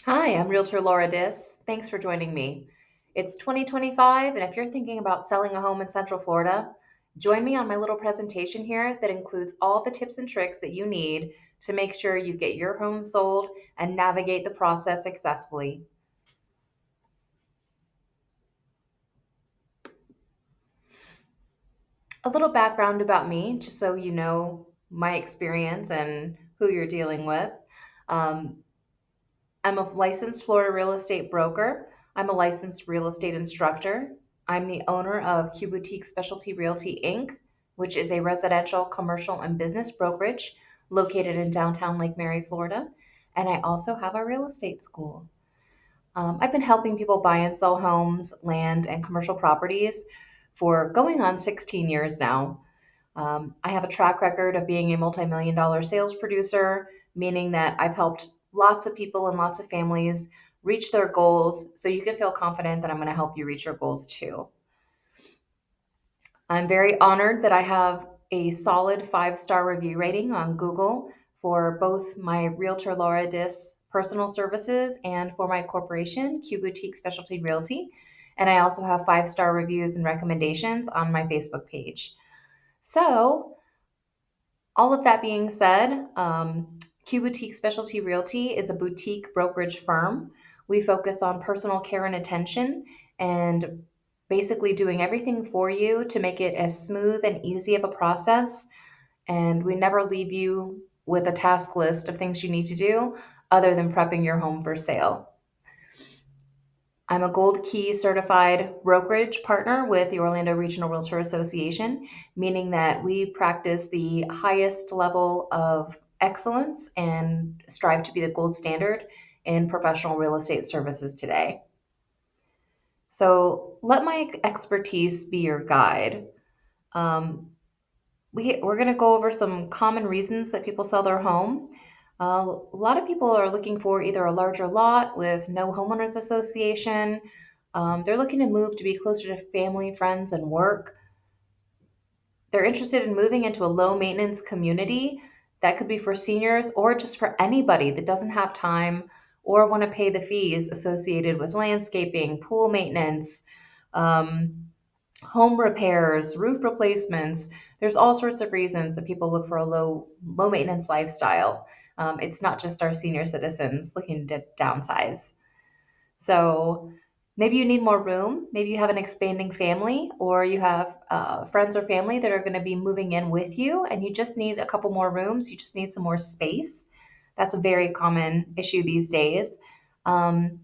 Hi, I'm Realtor Laura Diss. Thanks for joining me. It's 2025, and if you're thinking about selling a home in Central Florida, join me on my little presentation here that includes all the tips and tricks that you need to make sure you get your home sold and navigate the process successfully. A little background about me, just so you know my experience and who you're dealing with. Um, I'm a licensed Florida real estate broker. I'm a licensed real estate instructor. I'm the owner of Q Boutique Specialty Realty Inc., which is a residential, commercial, and business brokerage located in downtown Lake Mary, Florida. And I also have a real estate school. I've been helping people buy and sell homes, land, and commercial properties for going on 16 years now. I have a track record of being a multi-million dollar sales producer, meaning that I've helped lots of people and lots of families reach their goals. So you can feel confident that I'm going to help you reach your goals too. I'm very honored that I have a solid 5-star review rating on Google for both my Realtor Laura Diss personal services and for my corporation, Q Boutique Specialty Realty. And I also have 5-star reviews and recommendations on my Facebook page. So, all of that being said, Q Boutique Specialty Realty is a boutique brokerage firm. We focus on personal care and attention and basically doing everything for you to make it as smooth and easy of a process. And we never leave you with a task list of things you need to do other than prepping your home for sale. I'm a Gold Key certified brokerage partner with the Orlando Regional Realtor Association, meaning that we practice the highest level of excellence and strive to be the gold standard in professional real estate services today. So let my expertise be your guide. Um, we're going to go over some common reasons that people sell their home. A lot of people are looking for either a larger lot with no homeowners association. They're looking to move to be closer to family, friends, and work. They're interested in moving into a low maintenance community that could be for seniors or just for anybody that doesn't have time or want to pay the fees associated with landscaping, pool maintenance, um, home repairs, roof replacements. There's all sorts of reasons that people look for a low maintenance lifestyle. It's not just our senior citizens looking to downsize. So maybe you need more room. Maybe you have an expanding family, or you have friends or family that are going to be moving in with you, and you just need a couple more rooms. You just need some more space. That's a very common issue these days. Um,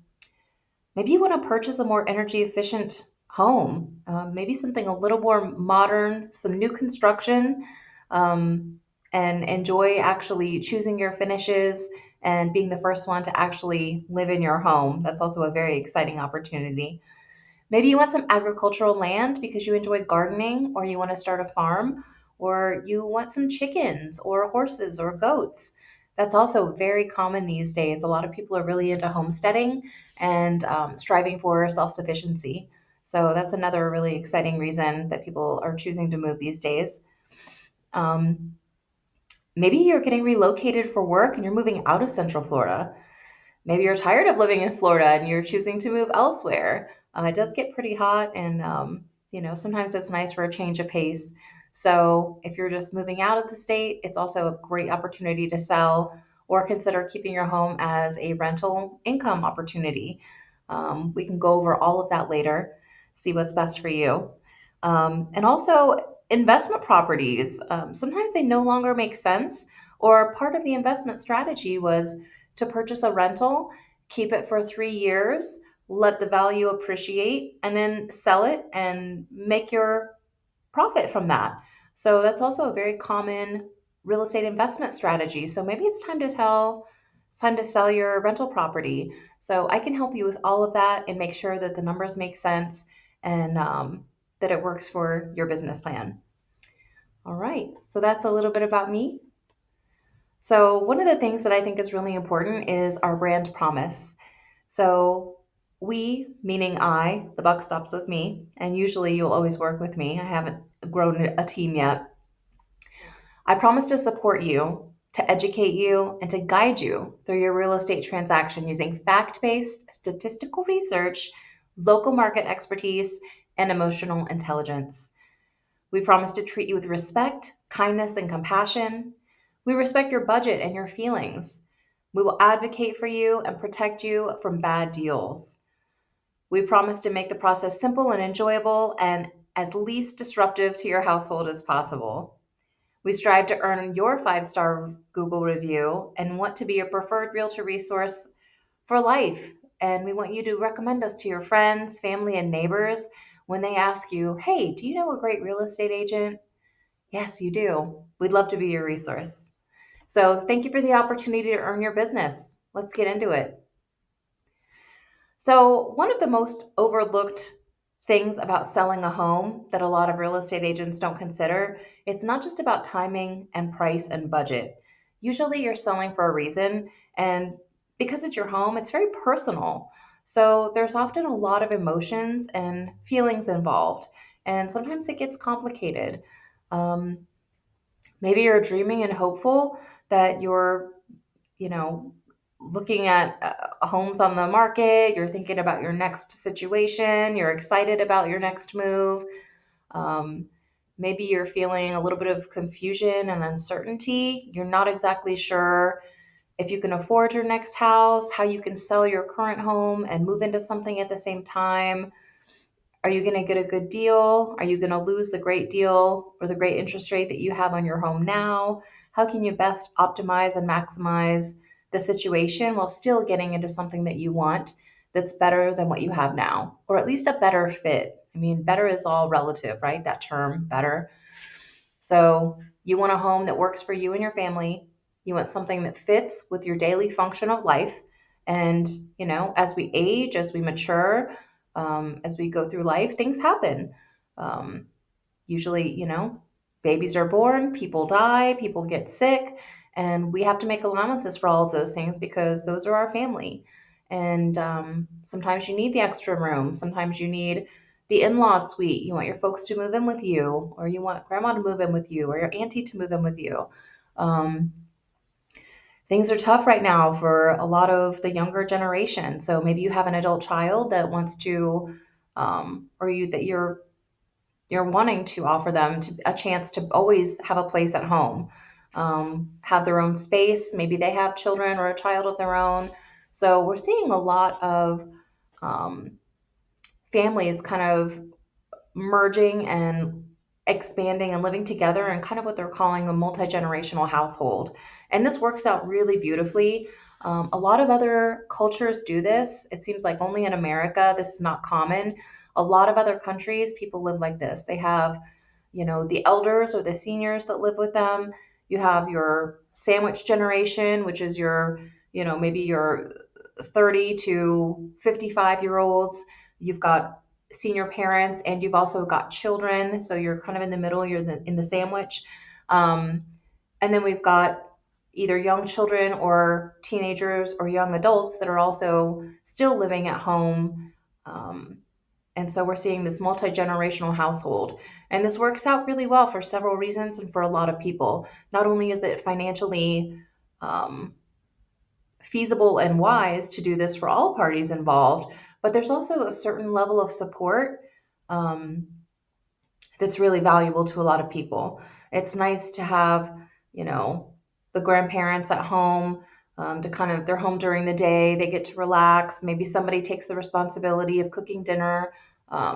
Maybe you want to purchase a more energy efficient home, maybe something a little more modern, some new construction, um, and enjoy actually choosing your finishes and being the first one to actually live in your home. That's also a very exciting opportunity. Maybe you want some agricultural land because you enjoy gardening, or you want to start a farm, or you want some chickens, or horses, or goats. That's also very common these days. A lot of people are really into homesteading and striving for self sufficiency. So that's another really exciting reason that people are choosing to move these days. Um, Maybe you're getting relocated for work and you're moving out of Central Florida. Maybe you're tired of living in Florida and you're choosing to move elsewhere. It does get pretty hot, and sometimes it's nice for a change of pace. So if you're just moving out of the state, it's also a great opportunity to sell or consider keeping your home as a rental income opportunity. We can go over all of that later, see what's best for you. And also, investment properties. Sometimes they no longer make sense, or part of the investment strategy was to purchase a rental, keep it for 3 years, let the value appreciate, and then sell it and make your profit from that. So that's also a very common real estate investment strategy. So maybe it's time to sell your rental property. So I can help you with all of that and make sure that the numbers make sense and that it works for your business plan. All right. So that's a little bit about me. So, one of the things that I think is really important is our brand promise. So, we, meaning I, the buck stops with me, and usually you'll always work with me. I haven't grown a team yet. I promise to support you. to educate you and to guide you through your real estate transaction using fact based statistical research, local market expertise, and emotional intelligence. We promise to treat you with respect, kindness, and compassion. We respect your budget and your feelings. We will advocate for you and protect you from bad deals. We promise to make the process simple and enjoyable and as least disruptive to your household as possible. We strive to earn your 5-star Google review and want to be your preferred realtor resource for life. And we want you to recommend us to your friends, family, and neighbors when they ask you, hey, do you know a great real estate agent? Yes, you do. We'd love to be your resource. So thank you for the opportunity to earn your business. Let's get into it. So, one of the most overlooked things about selling a home that a lot of real estate agents don't consider, it's not just about timing and price and budget. Usually you're selling for a reason, and because it's your home, it's very personal. So, there's often a lot of emotions and feelings involved, and sometimes it gets complicated. Um, Maybe you're dreaming and hopeful that you're, you know, looking at homes on the market, you're thinking about your next situation, you're excited about your next move. Um, Maybe you're feeling a little bit of confusion and uncertainty. You're not exactly sure if you can afford your next house, how you can sell your current home and move into something at the same time. Are you going to get a good deal? Are you going to lose the great deal or the great interest rate that you have on your home now? How can you best optimize and maximize the situation while still getting into something that you want that's better than what you have now, or at least a better fit? I mean, better is all relative, right? That term, better. So, you want a home that works for you and your family. You want something that fits with your daily function of life. And, as we age, as we mature, as we go through life, things happen. Um, Usually, babies are born, people die, people get sick, and we have to make allowances for all of those things because those are our family. And sometimes you need the extra room, sometimes you need the in law suite. You want your folks to move in with you, or you want grandma to move in with you, or your auntie to move in with you. Um, Things are tough right now for a lot of the younger generation. So maybe you have an adult child that wants to, or you that you're wanting to offer them a chance to always have a place at home, have their own space. Maybe they have children or a child of their own. So we're seeing a lot of um, families kind of merging and expanding and living together in kind of what they're calling a multi-generational household. And this works out really beautifully. A lot of other cultures do this. It seems like only in America this is not common. A lot of other countries, people live like this. They have, the elders or the seniors that live with them. You have your sandwich generation, which is maybe your 30 to 55-year olds. You've got senior parents, and you've also got children. So you're kind of in the middle, you're in the sandwich. Um, and then we've got either young children or teenagers or young adults that are also still living at home. Um, and so we're seeing this multi generational household. And this works out really well for several reasons and for a lot of people. Not only is it financially um, feasible and wise to do this for all parties involved, but there's also a certain level of support um, that's really valuable to a lot of people. It's nice to have, you know, the grandparents at home to kind of, they're home during the day, they get to relax. Maybe somebody takes the responsibility of cooking dinner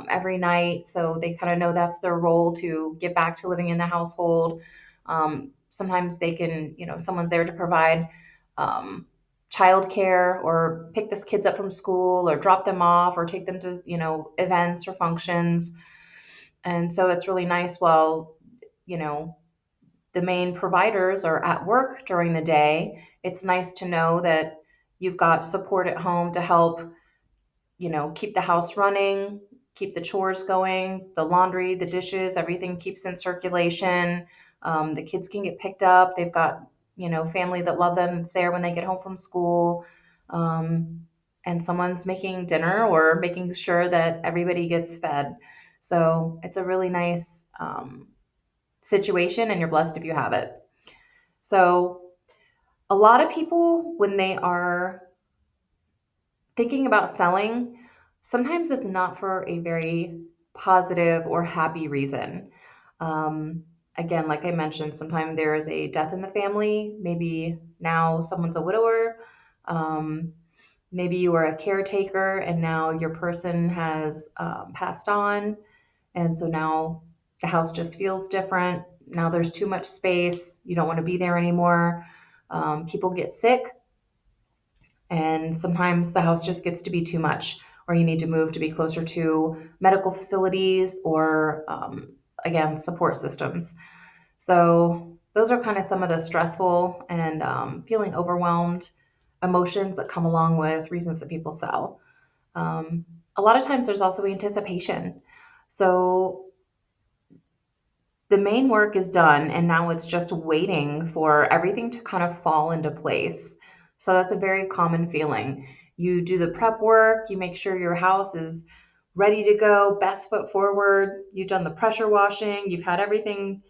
every night. So they kind of know that's their role to get back to living in the household. Sometimes they can, someone's there to provide um, childcare or pick the kids up from school or drop them off or take them to, events or functions. And so it's really nice while, you know, the main providers are at work during the day. It's nice to know that you've got support at home to help, keep the house running, keep the chores going, the laundry, the dishes, everything keeps in circulation. The kids can get picked up. They've got, family that love them that's there when they get home from school. Um, and someone's making dinner or making sure that everybody gets fed. So it's a really nice situation, and you're blessed if you have it. So A lot of people, when they are thinking about selling, sometimes it's not for a very positive or happy reason. Um, Again, like I mentioned, sometimes there is a death in the family. Maybe now someone's a widower. Um, Maybe you were a caretaker and now your person has passed on. And so now the house just feels different. Now there's too much space. You don't want to be there anymore. People get sick, and sometimes the house just gets to be too much, or you need to move to be closer to medical facilities or, again, support systems. So, those are kind of some of the stressful and feeling overwhelmed emotions that come along with reasons that people sell. Um, a lot of times there's also anticipation. So, the main work is done and now it's just waiting for everything to kind of fall into place. So that's a very common feeling. You do the prep work, you make sure your house is ready to go, best foot forward. You've done the pressure washing, you've had everything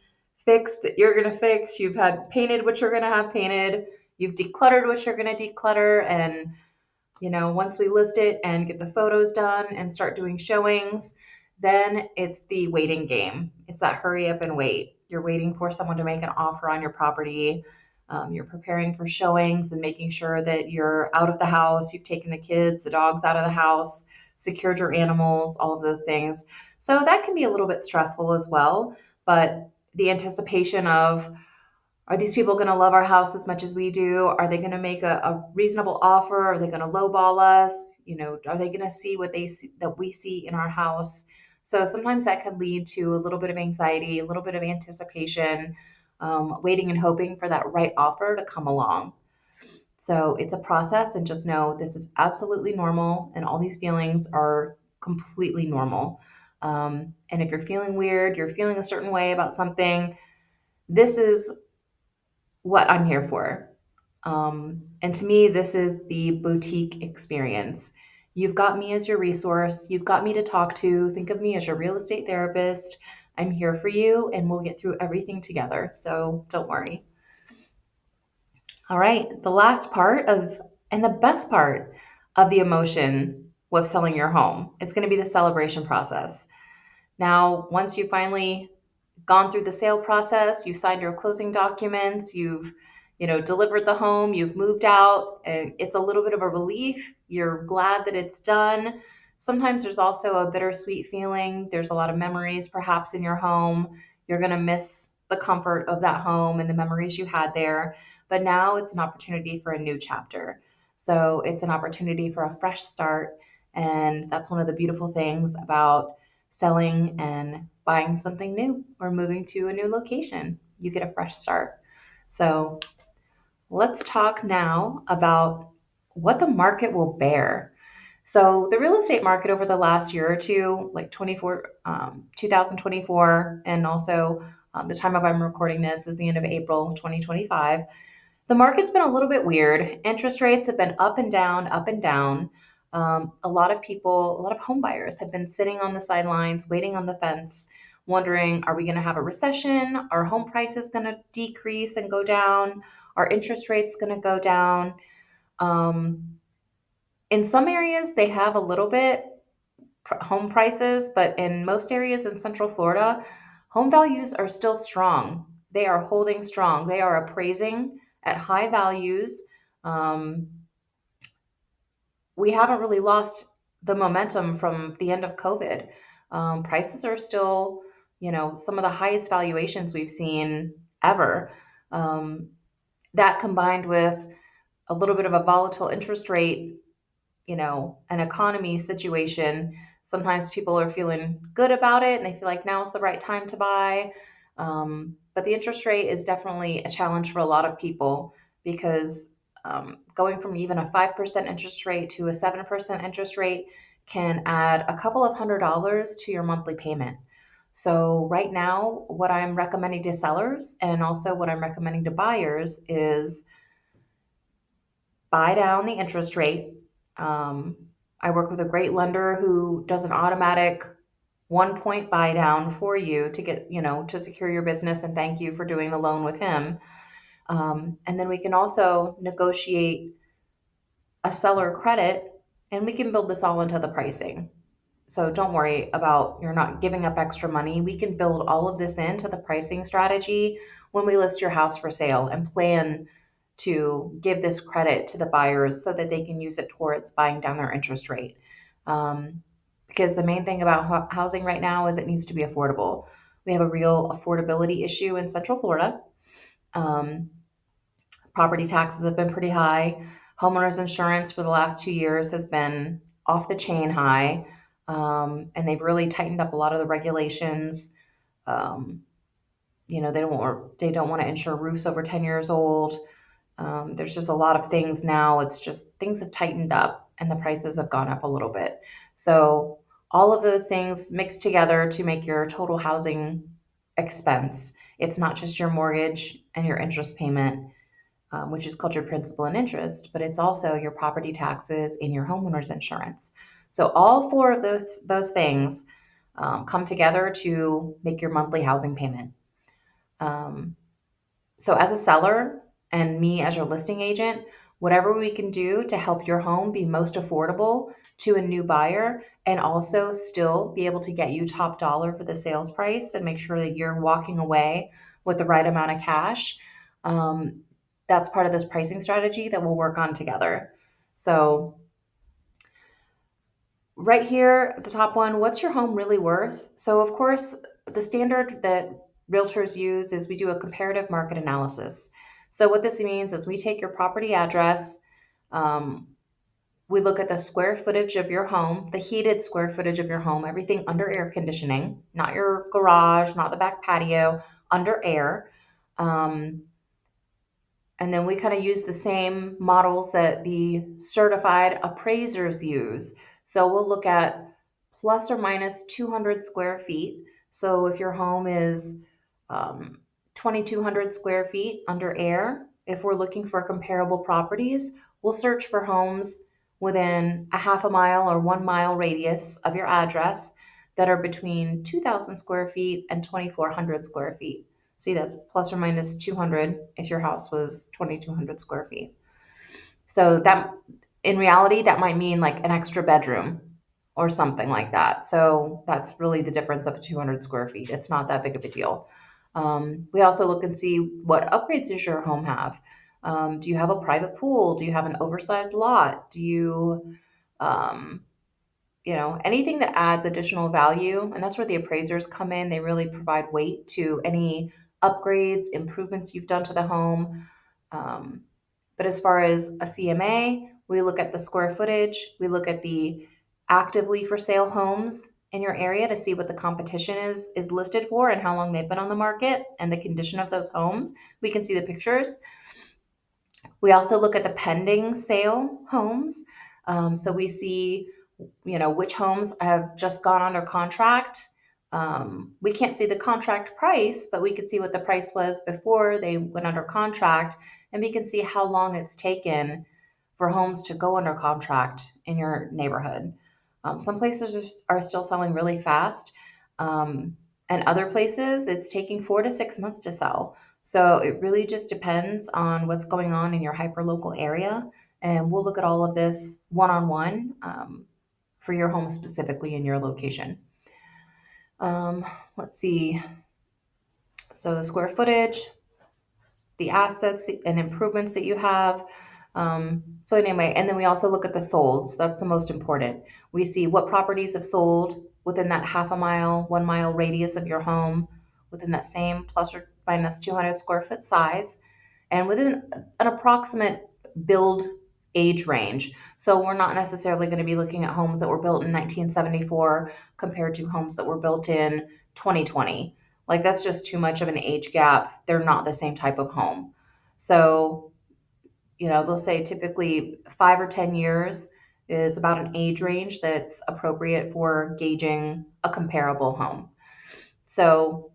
fixed that you're going to fix, you've had painted what you're going to have painted, you've decluttered what you're going to declutter, and once we list it and get the photos done and start doing showings, then it's the waiting game. It's that hurry up and wait. You're waiting for someone to make an offer on your property. You're preparing for showings and making sure that you're out of the house. You've taken the kids, the dogs out of the house, secured your animals, all of those things. So that can be a little bit stressful as well. But the anticipation of, are these people going to love our house as much as we do? Are they going to make a reasonable offer? Are they going to lowball us? Are they going to see what they see that we see in our house? So sometimes that can lead to a little bit of anxiety, a little bit of anticipation, waiting and hoping for that right offer to come along. So it's a process, and just know this is absolutely normal, and all these feelings are completely normal. And if you're feeling weird, you're feeling a certain way about something, this is what I'm here for. And to me, this is the boutique experience. You've got me as your resource. You've got me to talk to. Think of me as your real estate therapist. I'm here for you, and we'll get through everything together. So don't worry. All right. The last part of, and the best part of the emotion with selling your home is going to be the celebration process. Now, once you finally gone through the sale process, you've signed your closing documents, you've delivered the home, you've moved out, and it's a little bit of a relief. You're glad that it's done. Sometimes there's also a bittersweet feeling. There's a lot of memories perhaps in your home. You're going to miss the comfort of that home and the memories you had there. But now it's an opportunity for a new chapter. So it's an opportunity for a fresh start. And that's one of the beautiful things about selling and buying something new or moving to a new location. You get a fresh start. So let's talk now about what the market will bear. So the real estate market over the last year or two, like 2024, and also the time of I'm recording this is the end of April 2025. The market's been a little bit weird. Interest rates have been up and down, up and down. A lot of people, a lot of home buyers have been sitting on the sidelines, waiting on the fence, wondering, are we going to have a recession? Are home prices going to decrease and go down? Are interest rates going to go down? Um, in some areas, they have a little bit home prices, but in most areas in Central Florida, home values are still strong. They are holding strong. They are appraising at high values. Um, we haven't really lost the momentum from the end of COVID. Prices are still, some of the highest valuations we've seen ever. Um, that combined with a little bit of a volatile interest rate, an economy situation, sometimes people are feeling good about it and they feel like now is the right time to buy. But the interest rate is definitely a challenge for a lot of people because going from even a 5% interest rate to a 7% interest rate can add a couple of $100s to your monthly payment. So, right now, what I'm recommending to sellers and also what I'm recommending to buyers is buy down the interest rate. Um, I work with a great lender who does an automatic 1 point buy down for you to get, to secure your business and thank you for doing the loan with him. And then we can also negotiate a seller credit, and we can build this all into the pricing. So don't worry about you're not giving up extra money. We can build all of this into the pricing strategy when we list your house for sale and plan to give this credit to the buyers so that they can use it towards buying down their interest rate. Because the main thing about housing right now is it needs to be affordable. We have a real affordability issue in Central Florida. Um, Property taxes have been pretty high. Homeowners insurance for the last 2 years has been off the chain high. And they've really tightened up a lot of the regulations. Um, they don't want to insure roofs over 10 years old. There's just a lot of things now. It's just things have tightened up and the prices have gone up a little bit. So all of those things mixed together to make your total housing expense. It's not just your mortgage and your interest payment, which is called your principal and interest, but it's also your property taxes and your homeowner's insurance. So all four of those things come together to make your monthly housing payment. Um, so as a seller and me as your listing agent, whatever we can do to help your home be most affordable to a new buyer and also still be able to get you top dollar for the sales price and make sure that you're walking away with the right amount of cash. Um, that's part of this pricing strategy that we'll work on together. So right here at the top one, what's your home really worth? So of course, the standard that realtors use is we do a comparative market analysis. So what this means is we take your property address, um, we look at the square footage of your home, the heated square footage of your home, everything under air conditioning, not your garage, not the back patio, under air. Um, and then we kind of use the same models that the certified appraisers use. So we'll look at plus or minus 200 square feet. So if your home is 2,200 square feet under air, if we're looking for comparable properties, we'll search for homes within a half a mile or 1 mile radius of your address that are between 2,000 square feet and 2,400 square feet. See, that's plus or minus 200 if your house was 2,200 square feet. So that in reality, that might mean like an extra bedroom or something like that. So that's really the difference of 200 square feet. It's not that big of a deal. We also look and see what upgrades does your home have. Do you have a private pool? Do you have an oversized lot? Do you, um, anything that adds additional value? And that's where the appraisers come in. They really provide weight to any upgrades, improvements you've done to the home. Um, but as far as a CMA, we look at the square footage, we look at the actively for sale homes in your area to see what the competition is listed for and how long they've been on the market and the condition of those homes. We can see the pictures. We also look at the pending sale homes. So we see, which homes have just gone under contract. We can't see the contract price, but we can see what the price was before they went under contract, and we can see how long it's taken for homes to go under contract in your neighborhood. Some places are still selling really fast, and other places it's taking 4 to 6 months to sell. So it really just depends on what's going on in your hyperlocal area, and we'll look at all of this one on one for your home specifically in your location. Um, let's see. So the square footage, the assets and improvements that you have. So anyway, and then we also look at the solds. That's the most important. We see what properties have sold within that half a mile, 1 mile radius of your home, within that same plus or minus 200 square foot size, and within an approximate build age range. So we're not necessarily going to be looking at homes that were built in 1974 compared to homes that were built in 2020. Like that's just too much of an age gap. They're not the same type of home. So, they'll say typically 5 or 10 years is about an age range that's appropriate for gauging a comparable home. So,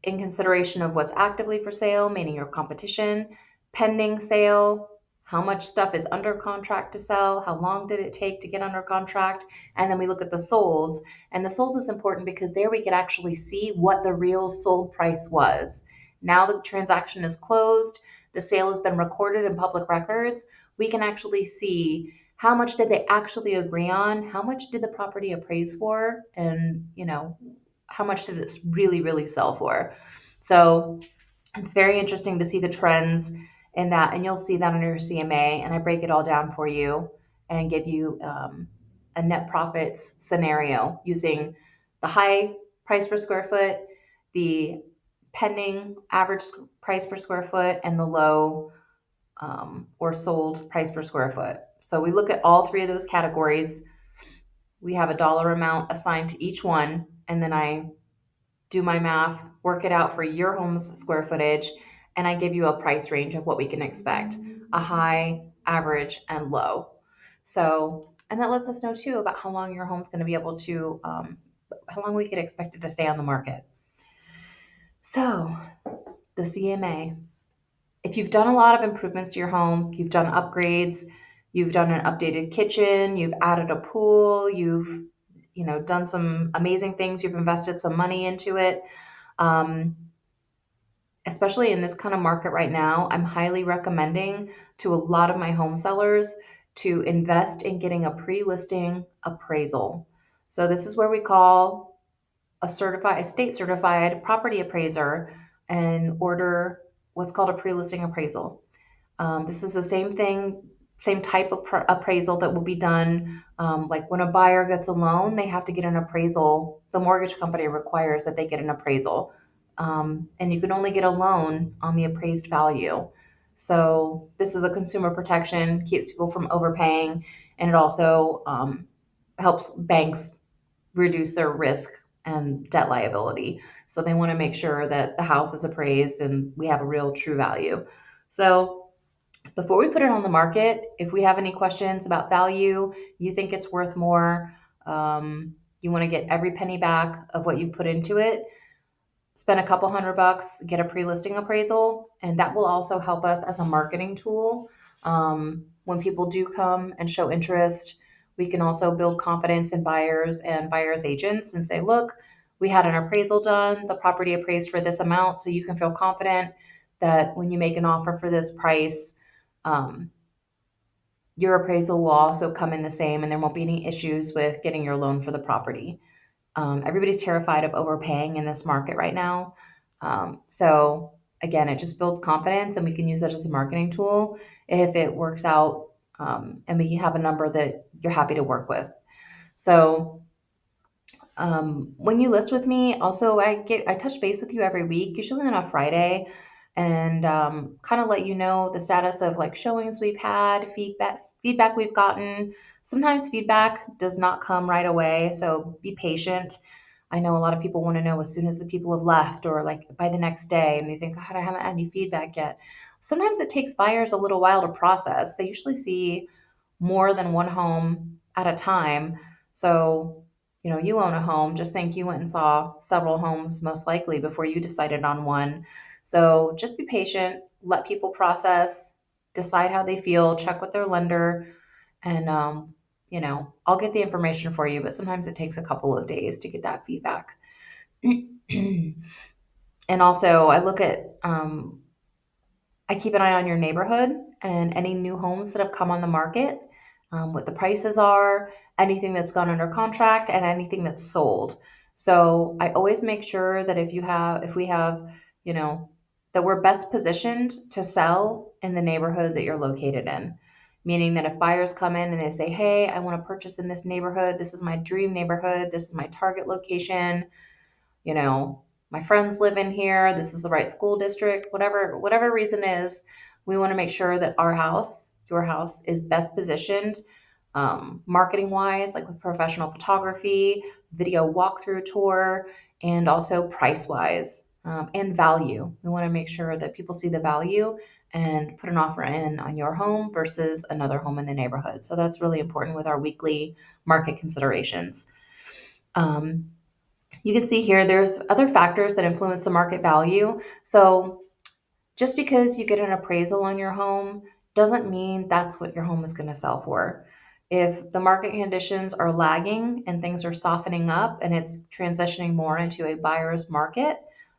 in consideration of what's actively for sale, meaning your competition, pending sale, how much stuff is under contract to sell, how long did it take to get under contract, and then we look at the solds. And the solds is important because there we can actually see what the real sold price was. Now the transaction is closed, the sale has been recorded in public records. We can actually see how much did they actually agree on, how much did the property appraise for, and how much did it really, really sell for. So it's very interesting to see the trends in that, and you'll see that on your CMA. And I break it all down for you and give you a net profits scenario using the high price per square foot, the pending average price per square foot, and the low or sold price per square foot. So we look at all three of those categories. We have a dollar amount assigned to each one, and then I do my math, work it out for your home's square footage, and I give you a price range of what we can expect, a high, average, and low. So, and that lets us know too about how long your home's going to be able to, how long we could expect it to stay on the market. So, the CMA. If you've done a lot of improvements to your home, you've done upgrades, you've done an updated kitchen, you've added a pool, you've done some amazing things, you've invested some money into it. Um, Especially in this kind of market right now, I'm highly recommending to a lot of my home sellers to invest in getting a pre-listing appraisal. So this is where we call a state certified property appraiser and order what's called a pre-listing appraisal. This is the same thing, same type of appraisal that will be done. Like when a buyer gets a loan, they have to get an appraisal. The mortgage company requires that they get an appraisal. And you can only get a loan on the appraised value. So this is a consumer protection, keeps people from overpaying, and it also helps banks reduce their risk and debt liability. So they want to make sure that the house is appraised and we have a real true value. So before we put it on the market, if we have any questions about value, you think it's worth more, you want to get every penny back of what you put into it, spend a couple $100, get a pre-listing appraisal, and that will also help us as a marketing tool. When people do come and show interest, we can also build confidence in buyers and buyers agents and say, look, we had an appraisal done, the property appraised for this amount, so you can feel confident that when you make an offer for this price, um, your appraisal will also come in the same, and there won't be any issues with getting your loan for the property. Everybody's terrified of overpaying in this market right now. So again, it just builds confidence, and we can use it as a marketing tool if it works out, and we have a number that you're happy to work with. So when you list with me, also I touch base with you every week, usually on a Friday, and kind of let you know the status of like showings we've had, feedback we've gotten. Sometimes feedback does not come right away, so be patient. I know a lot of people want to know as soon as the people have left or like by the next day, and they think, God, I haven't had any feedback yet. Sometimes it takes buyers a little while to process. They usually see more than one home at a time. So, you own a home. Just think you went and saw several homes most likely before you decided on one. So just be patient, let people process, decide how they feel, check with their lender, and I'll get the information for you, but sometimes it takes a couple of days to get that feedback. And also, I keep an eye on your neighborhood and any new homes that have come on the market, what the prices are, anything that's gone under contract, and anything that's sold. So I always make sure that if we have, you know, that we're best positioned to sell in the neighborhood that you're located in. Meaning that if buyers come in and they say, hey, I want to purchase in this neighborhood, this is my dream neighborhood, this is my target location, you know, my friends live in here, this is the right school district, whatever reason is, we want to make sure that your house is best positioned, marketing wise, like with professional photography, video walkthrough tour, and also price wise, and value. We want to make sure that people see the value and put an offer in on your home versus another home in the neighborhood. So that's really important with our weekly market considerations. Um, you can see here there's other factors that influence the market value. So just because you get an appraisal on your home doesn't mean that's what your home is going to sell for. If the market conditions are lagging and things are softening up and it's transitioning more into a buyer's market,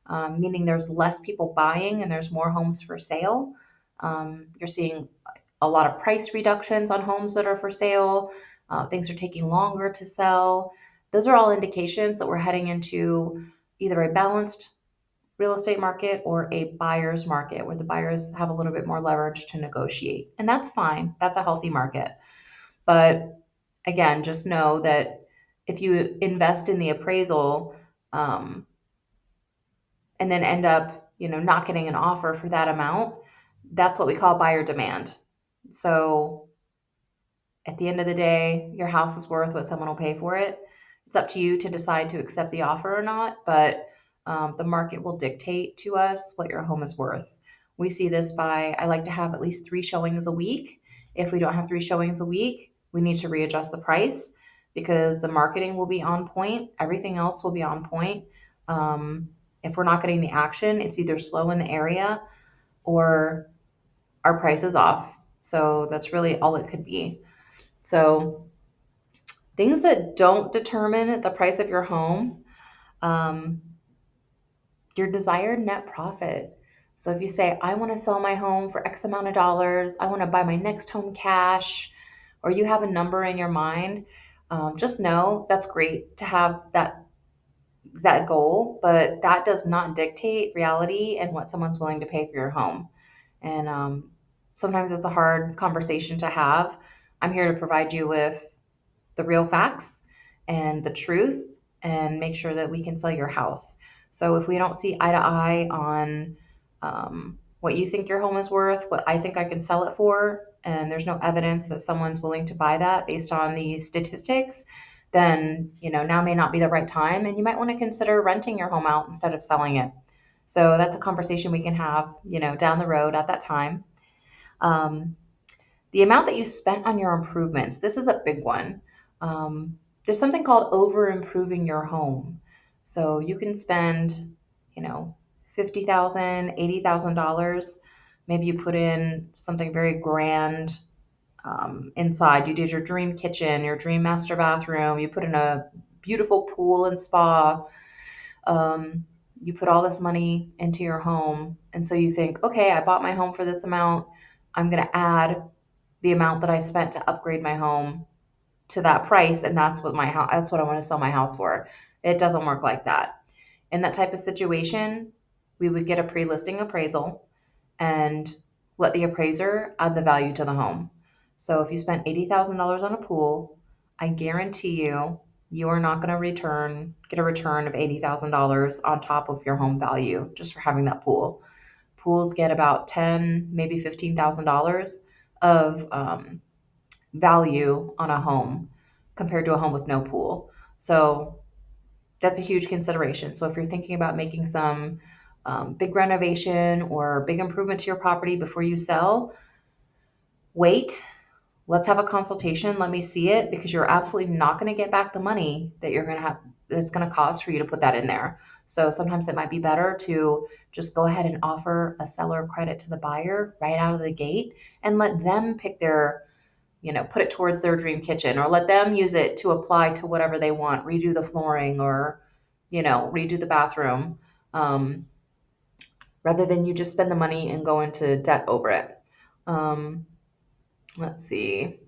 meaning there's less people buying and there's more homes for sale. You're seeing a lot of price reductions on homes that are for sale. Things are taking longer to sell. Those are all indications that we're heading into either a balanced real estate market or a buyer's market where the buyers have a little bit more leverage to negotiate. And that's fine. That's a healthy market. But again, just know that if you invest in the appraisal, um, and then end up, not getting an offer for that amount, that's what we call buyer demand. So at the end of the day, your house is worth what someone will pay for it. It's up to you to decide to accept the offer or not, but the market will dictate to us what your home is worth. We see this by, I like to have at least 3 showings a week. If we don't have 3 showings a week, we need to readjust the price because the marketing will be on point. Everything else will be on point. Um, if we're not getting the action, it's either slow in the area or our price is off. So that's really all it could be. So things that don't determine the price of your home, um, your desired net profit. So if you say, I want to sell my home for X amount of dollars, I want to buy my next home cash, or you have a number in your mind, just know that's great to have that goal, but that does not dictate reality and what someone's willing to pay for your home. And sometimes it's a hard conversation to have. I'm here to provide you with the real facts and the truth and make sure that we can sell your house. So if we don't see eye to eye on what you think your home is worth, what I think I can sell it for, and there's no evidence that someone's willing to buy that based on the statistics, then now may not be the right time, and you might want to consider renting your home out instead of selling it. So that's a conversation we can have, down the road at that time. Um, the amount that you spent on your improvements, this is a big one. There's something called over improving your home. So you can spend, you know, 50,000, $80,000. Maybe you put in something very grand inside. You did your dream kitchen, your dream master bathroom. You put in a beautiful pool and spa. Um, you put all this money into your home. And so you think, okay, I bought my home for this amount. I'm going to add the amount that I spent to upgrade my home to that price, and that's what I want to sell my house for. It doesn't work like that. In that type of situation, we would get a pre-listing appraisal and let the appraiser add the value to the home. So if you spent $80,000 on a pool, I guarantee you are not going to get a return of $80,000 on top of your home value just for having that pool. Pools get about ten, maybe $15,000 of value on a home compared to a home with no pool. So that's a huge consideration. So if you're thinking about making some big renovation or big improvement to your property before you sell, wait. Let's have a consultation. Let me see it because you're absolutely not going to get back the money that you're going to have that's going to cost for you to put that in there. So sometimes it might be better to just go ahead and offer a seller credit to the buyer right out of the gate and let them pick put it towards their dream kitchen or let them use it to apply to whatever they want, redo the flooring or, redo the bathroom, um, rather than you just spend the money and go into debt over it. Um, let's see.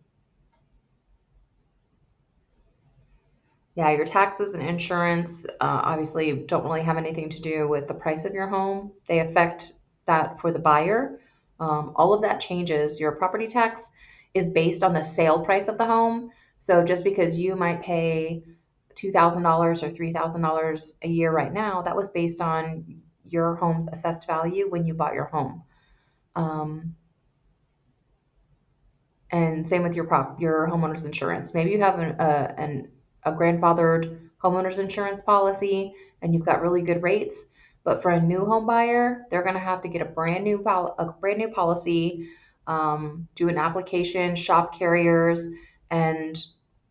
Yeah, your taxes and insurance obviously don't really have anything to do with the price of your home. They affect that for the buyer. All of that changes. Your property tax is based on the sale price of the home. So just because you might pay $2,000 or $3,000 a year right now, that was based on your home's assessed value when you bought your home. Um, and same with your homeowner's insurance. Maybe you have a grandfathered homeowner's insurance policy and you've got really good rates, but for a new home buyer, they're going to have to get a brand new policy, do an application, shop carriers, and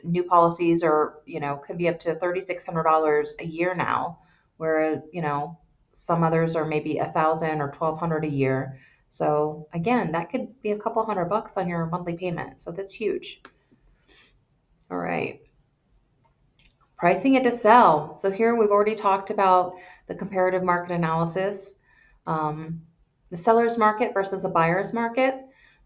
new policies are could be up to $3,600 a year now, where some others are maybe 1,000 or 1,200 a year. So again, that could be a couple $100 on your monthly payment. So that's huge. All right. Pricing it to sell. So here we've already talked about the comparative market analysis, um, the seller's market versus a buyer's market.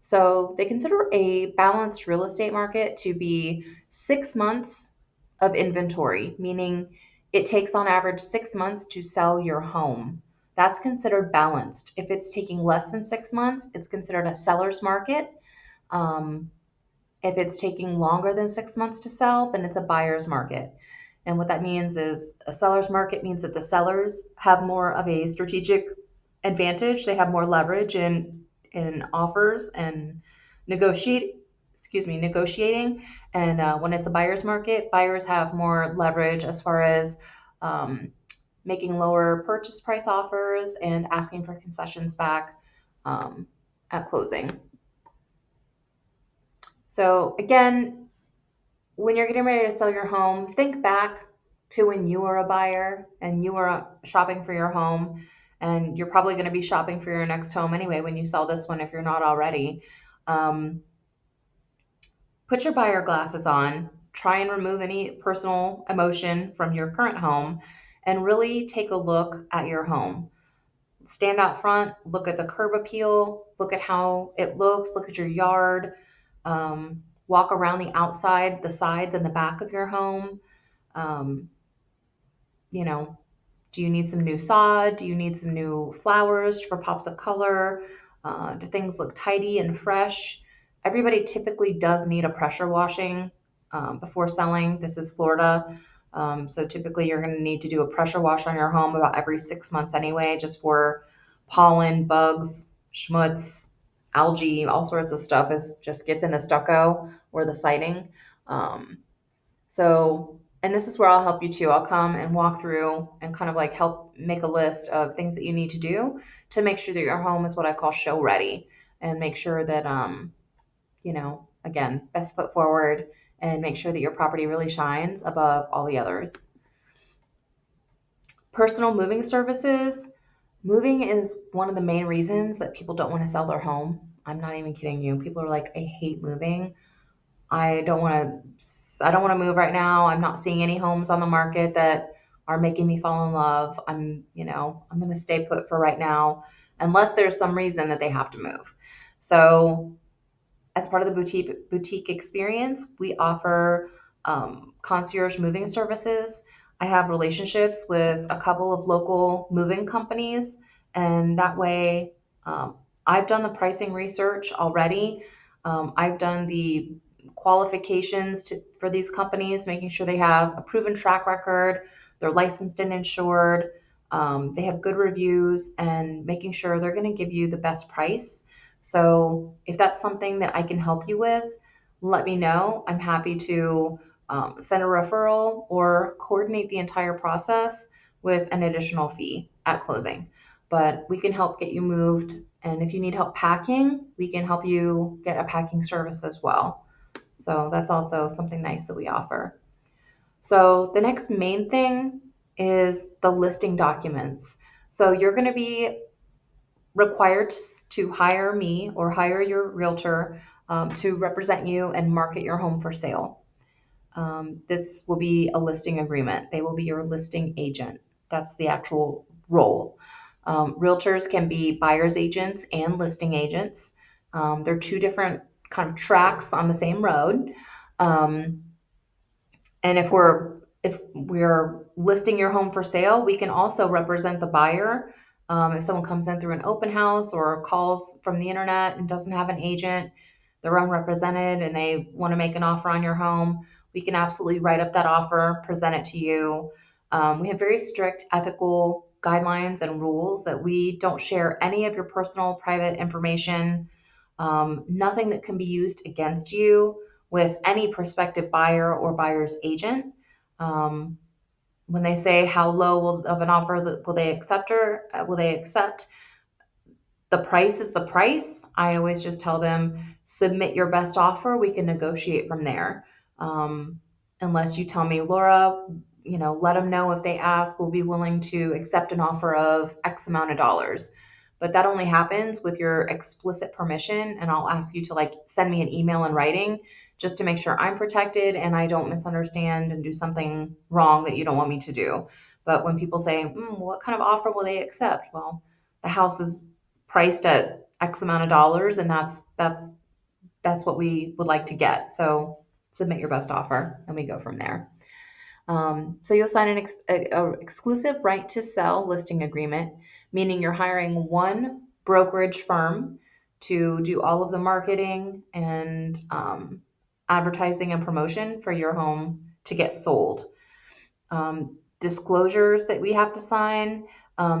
So they consider a balanced real estate market to be 6 months of inventory, meaning it takes on average 6 months to sell your home. That's considered balanced. If it's taking less than 6 months, it's considered a seller's market. Um, if it's taking longer than 6 months to sell, then it's a buyer's market. And what that means is a seller's market means that the sellers have more of a strategic advantage. They have more leverage in offers and negotiating. And when it's a buyer's market, buyers have more leverage as far as um, making lower purchase price offers and asking for concessions back um, at closing. So again, when you're getting ready to sell your home, think back to when you were a buyer and you were shopping for your home. And you're probably going to be shopping for your next home anyway when you sell this one if you're not already. Um, put your buyer glasses on, try and remove any personal emotion from your current home, and really take a look at your home. Stand out front, look at the curb appeal, look at how it looks, look at your yard, walk around the outside, the sides, and the back of your home. Um, you know, do you need some new sod? Do you need some new flowers for pops of color? Do things look tidy and fresh? Everybody typically does need a pressure washing before selling. This is Florida. So typically you're going to need to do a pressure wash on your home about every 6 months anyway, just for pollen, bugs, schmutz, algae, all sorts of stuff is just gets in the stucco or the siding. Um, and this is where I'll help you too. I'll come and walk through and kind of like help make a list of things that you need to do to make sure that your home is what I call show ready and make sure that, again, best foot forward and make sure that your property really shines above all the others. Personal moving services. Moving is one of the main reasons that people don't want to sell their home. I'm not even kidding you. People are like, I hate moving. I don't want I don't want to move right now. I'm not seeing any homes on the market that are making me fall in love. I'm going to stay put for right now unless there's some reason that they have to move. So as part of the boutique experience, we offer concierge moving services. I have relationships with a couple of local moving companies, and that way, I've done the pricing research already. I've done the qualifications for these companies, making sure they have a proven track record, they're licensed and insured, they have good reviews, and making sure they're going to give you the best price. So if that's something that I can help you with, let me know. I'm happy to send a referral or coordinate the entire process with an additional fee at closing. But we can help get you moved. And if you need help packing, we can help you get a packing service as well. So that's also something nice that we offer. So the next main thing is the listing documents. So you're going to be required to hire me or hire your realtor to represent you and market your home for sale. This will be a listing agreement. They will be your listing agent. That's the actual role. Realtors can be buyer's agents and listing agents. They're two different kind of tracks on the same road. Um, and if we're listing your home for sale, we can also represent the buyer. If someone comes in through an open house or calls from the internet and doesn't have an agent, they're unrepresented and they want to make an offer on your home, we can absolutely write up that offer, present it to you. We have very strict ethical guidelines and rules that we don't share any of your personal private information, nothing that can be used against you with any prospective buyer or buyer's agent. Um, when they say how low of an offer will they accept, the price is the price. I always just tell them, submit your best offer. We can negotiate from there. Um, Unless you tell me, Laura, let them know if they ask, we'll be willing to accept an offer of X amount of dollars. But that only happens with your explicit permission. And I'll ask you to like send me an email in writing just to make sure I'm protected and I don't misunderstand and do something wrong that you don't want me to do. But when people say, what kind of offer will they accept? Well, the house is priced at X amount of dollars, and that's what we would like to get. So submit your best offer, and we go from there. So you'll sign a exclusive right to sell listing agreement, meaning you're hiring one brokerage firm to do all of the marketing and advertising and promotion for your home to get sold. Disclosures that we have to sign.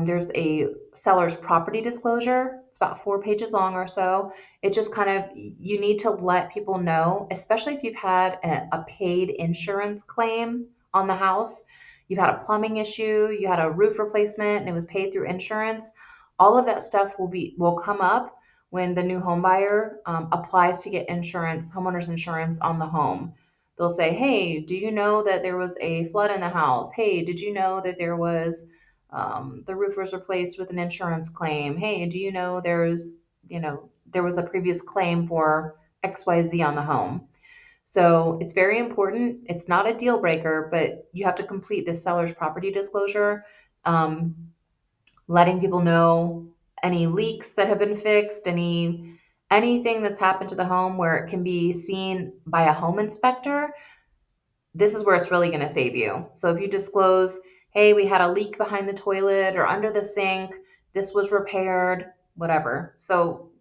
There's a seller's property disclosure. It's about 4 pages long or so. It just kind of, you need to let people know, especially if you've had a paid insurance claim on the house. You've had a plumbing issue, you had a roof replacement, and it was paid through insurance. All of that stuff will come up when the new home buyer applies to get insurance, homeowners insurance on the home. They'll say, "Hey, do you know that there was a flood in the house? Hey, did you know that there was the roof was replaced with an insurance claim? Hey, do you know there was a previous claim for XYZ on the home?" So it's very important. It's not a deal breaker, but you have to complete the seller's property disclosure, um, letting people know any leaks that have been fixed, anything that's happened to the home where it can be seen by a home inspector. This is where it's really going to save you. So if you disclose, hey, we had a leak behind the toilet or under the sink, this was repaired, whatever. So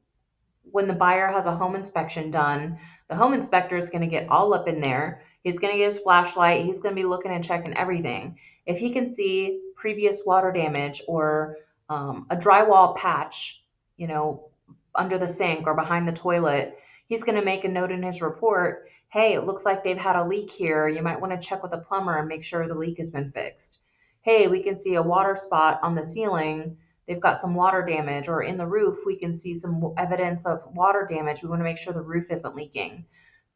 when the buyer has a home inspection done, the home inspector is going to get all up in there. He's going to get his flashlight. He's going to be looking and checking everything. If he can see previous water damage or a drywall patch, you know, under the sink or behind the toilet, he's going to make a note in his report. Hey, it looks like they've had a leak here. You might want to check with the plumber and make sure the leak has been fixed. Hey, we can see a water spot on the ceiling. They've got some water damage, or in the roof we can see some evidence of water damage. We want to make sure the roof isn't leaking.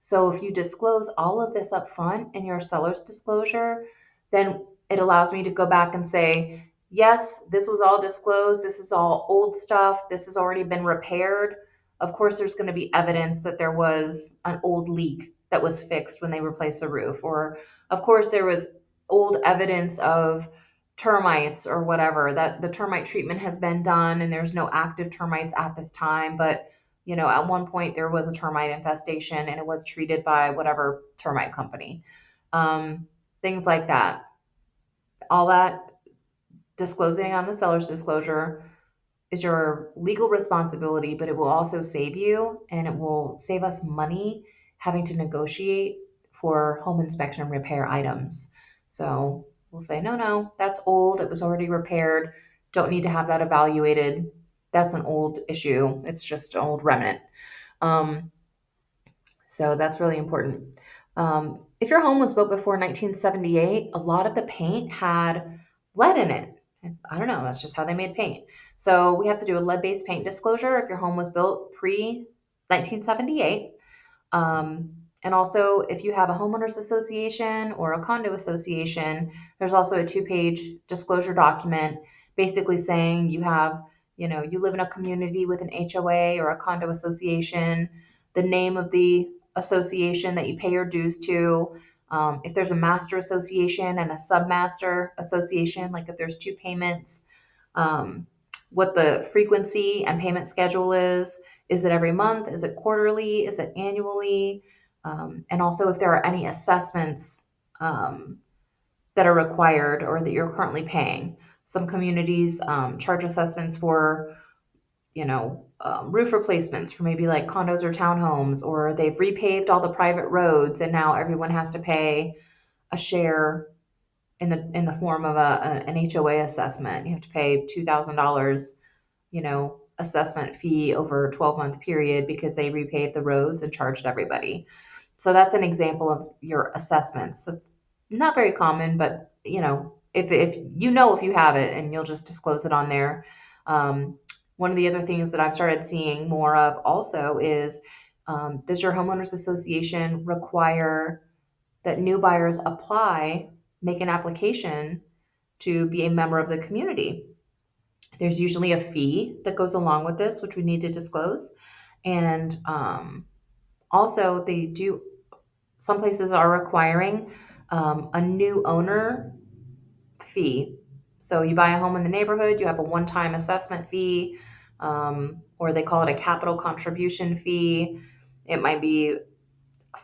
So if you disclose all of this up front in your seller's disclosure, then it allows me to go back and say, yes, this was all disclosed, this is all old stuff, this has already been repaired. Of course there's going to be evidence that there was an old leak that was fixed when they replaced the roof, or of course there was old evidence of termites or whatever, that the termite treatment has been done and there's no active termites at this time, but at one point there was a termite infestation and it was treated by whatever termite company. um, Things like that. All that disclosing on the seller's disclosure is your legal responsibility, but it will also save you, and it will save us money having to negotiate for home inspection and repair items. So we'll say, no, no, that's old. It was already repaired. Don't need to have that evaluated. That's an old issue. It's just an old remnant. Um, so that's really important. If your home was built before 1978, a lot of the paint had lead in it. I don't know, that's just how they made paint. So we have to do a lead-based paint disclosure if your home was built pre 1978. Um, and also, if you have a homeowners association or a condo association, there's also a 2 page disclosure document basically saying you live in a community with an HOA or a condo association, the name of the association that you pay your dues to. If there's a master association and a submaster association, like if there's two payments, um, what the frequency and payment schedule is. Is it every month? Is it quarterly? Is it annually? And also if there are any assessments that are required or that you're currently paying. Some communities charge assessments for, roof replacements for maybe like condos or townhomes, or they've repaved all the private roads and now everyone has to pay a share in the form of an HOA assessment. You have to pay $2,000, assessment fee over a 12-month period because they repaved the roads and charged everybody. So that's an example of your assessments. That's not very common, but if you have it, and you'll just disclose it on there. One of the other things that I've started seeing more of also is, does your homeowners association require that new buyers make an application to be a member of the community? There's usually a fee that goes along with this, which we need to disclose. And also, they do some places are requiring a new owner fee. So you buy a home in the neighborhood, you have a one-time assessment fee, or they call it a capital contribution fee. It might be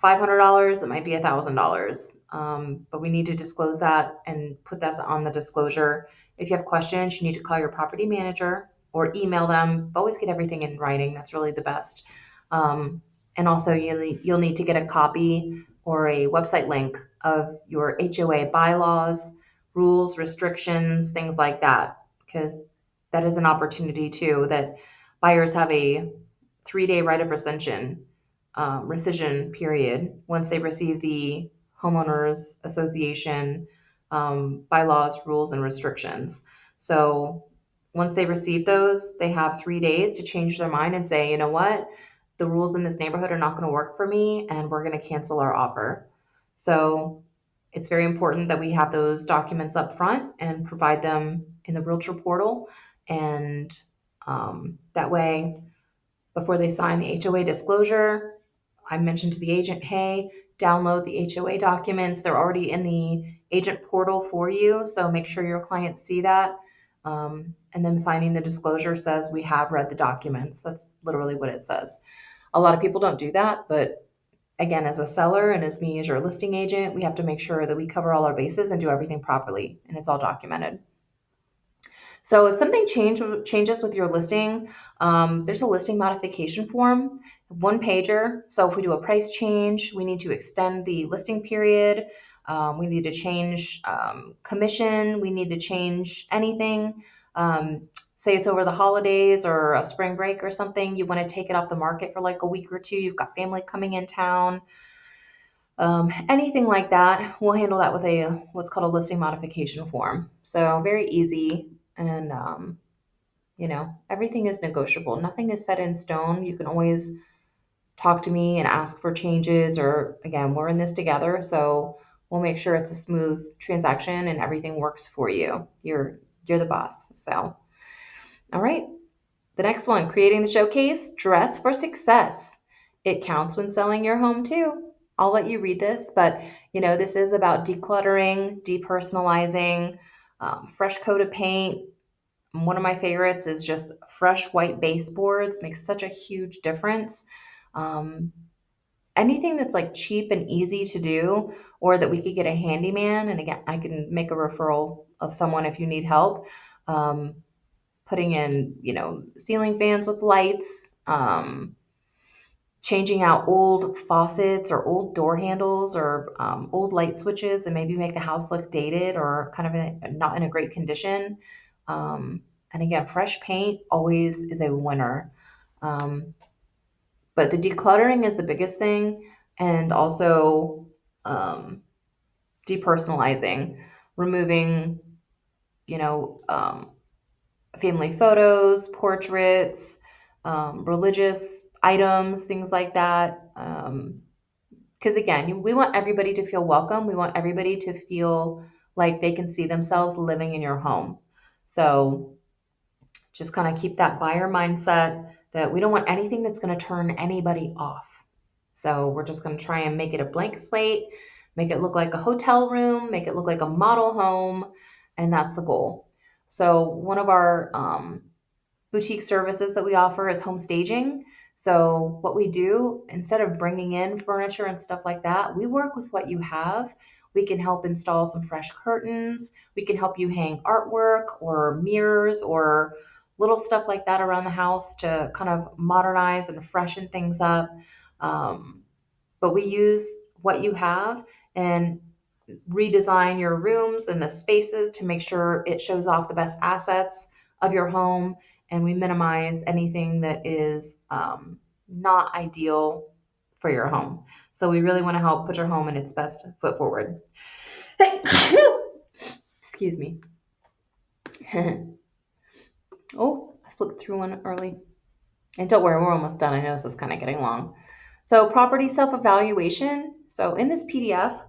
$500, it might be $1,000. But we need to disclose that and put that on the disclosure. If you have questions, you need to call your property manager or email them. But always get everything in writing. That's really the best. Um, and also, you'll need to get a copy or a website link of your HOA bylaws, rules, restrictions, things like that, because that is an opportunity too that buyers have a 3-day right of rescission period once they receive the homeowners association bylaws, rules, and restrictions. So once they receive those, they have 3 days to change their mind and say, you know what, the rules in this neighborhood are not going to work for me, and we're going to cancel our offer. So it's very important that we have those documents up front and provide them in the realtor portal, and that way, before they sign the HOA disclosure, I mentioned to the agent, hey, download the HOA documents. They're already in the agent portal for you, so make sure your clients see that. And then signing the disclosure says we have read the documents. That's literally what it says. A lot of people don't do that, but again, as a seller and as me as your listing agent, we have to make sure that we cover all our bases and do everything properly, and it's all documented. So if something changes with your listing, there's a listing modification form, one pager. So if we do a price change, we need to extend the listing period. We need to change commission. We need to change anything. Say it's over the holidays or a spring break or something. You want to take it off the market for like a week or two. You've got family coming in town. Anything like that, we'll handle that with a what's called a listing modification form. So very easy, and everything is negotiable. Nothing is set in stone. You can always talk to me and ask for changes, or again, we're in this together, so we'll make sure it's a smooth transaction and everything works for you. You're the boss. So, all right. The next one, creating the showcase, dress for success. It counts when selling your home too. I'll let you read this, but this is about decluttering, depersonalizing, fresh coat of paint. One of my favorites is just fresh white baseboards, makes such a huge difference. Um, Anything that's like cheap and easy to do, or that we could get a handyman, and again, I can make a referral of someone if you need help. Um, Putting in, ceiling fans with lights, changing out old faucets or old door handles or old light switches and maybe make the house look dated or kind of not in a great condition. Um, and again, fresh paint always is a winner. Um, but the decluttering is the biggest thing. And also depersonalizing, removing, you know, um, family photos, portraits, religious items, things like that. Because again, we want everybody to feel welcome. We want everybody to feel like they can see themselves living in your home. So just kind of keep that buyer mindset that we don't want anything that's going to turn anybody off. So we're just going to try and make it a blank slate, make it look like a hotel room, make it look like a model home, and that's the goal. So one of our boutique services that we offer is home staging. So, what we do, instead of bringing in furniture and stuff like that, we work with what you have. We can help install some fresh curtains. We can help you hang artwork or mirrors or little stuff like that around the house to kind of modernize and freshen things up. Um, but we use what you have and redesign your rooms and the spaces to make sure it shows off the best assets of your home, and we minimize anything that is not ideal for your home. So we really want to help put your home in its best foot forward. Excuse me. Oh, I flipped through one early. And don't worry, we're almost done. I know this is kind of getting long. So property self-evaluation. So in this PDF,